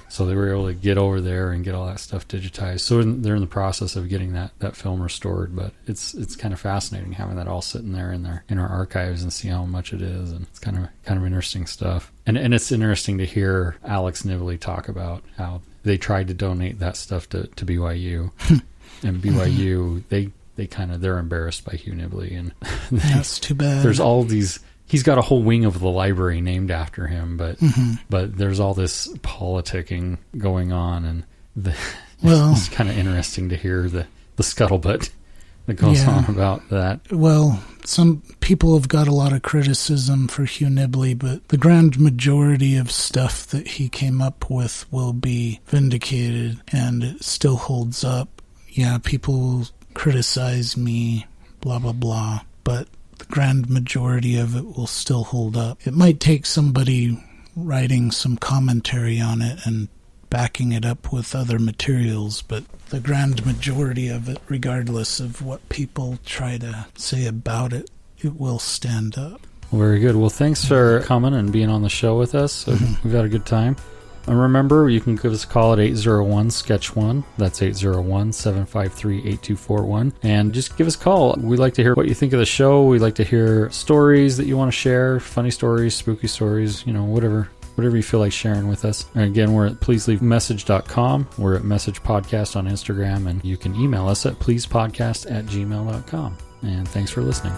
So they were able to get over there and get all that stuff digitized. So they're in the process of getting that film restored, but it's kind of fascinating having that all sitting there in our archives and see how much it is, and it's kind of interesting stuff. And it's interesting to hear Alex Nibley talk about how they tried to donate that stuff to BYU, and BYU they're embarrassed by Hugh Nibley, and that's too bad. There's all these. He's got a whole wing of the library named after him, but there's all this politicking going on, and it's kind of interesting to hear the scuttlebutt that goes on about that. Well, some people have got a lot of criticism for Hugh Nibley, but the grand majority of stuff that he came up with will be vindicated, and it still holds up. Yeah, people criticize me, blah, blah, blah, but the grand majority of it will still hold up. It might take somebody writing some commentary on it and backing it up with other materials, but the grand majority of it, regardless of what people try to say about it, it will stand up. Very good. Well, thanks for coming and being on the show with us. We've had a good time. And remember, you can give us a call at 801-SKETCH1. That's 801-753-8241. And just give us a call. We'd like to hear what you think of the show. We'd like to hear stories that you want to share, funny stories, spooky stories, whatever whatever you feel like sharing with us. And again, we're at pleaseleavemessage.com. We're at Message Podcast on Instagram, and you can email us at pleasepodcast@gmail.com. And thanks for listening.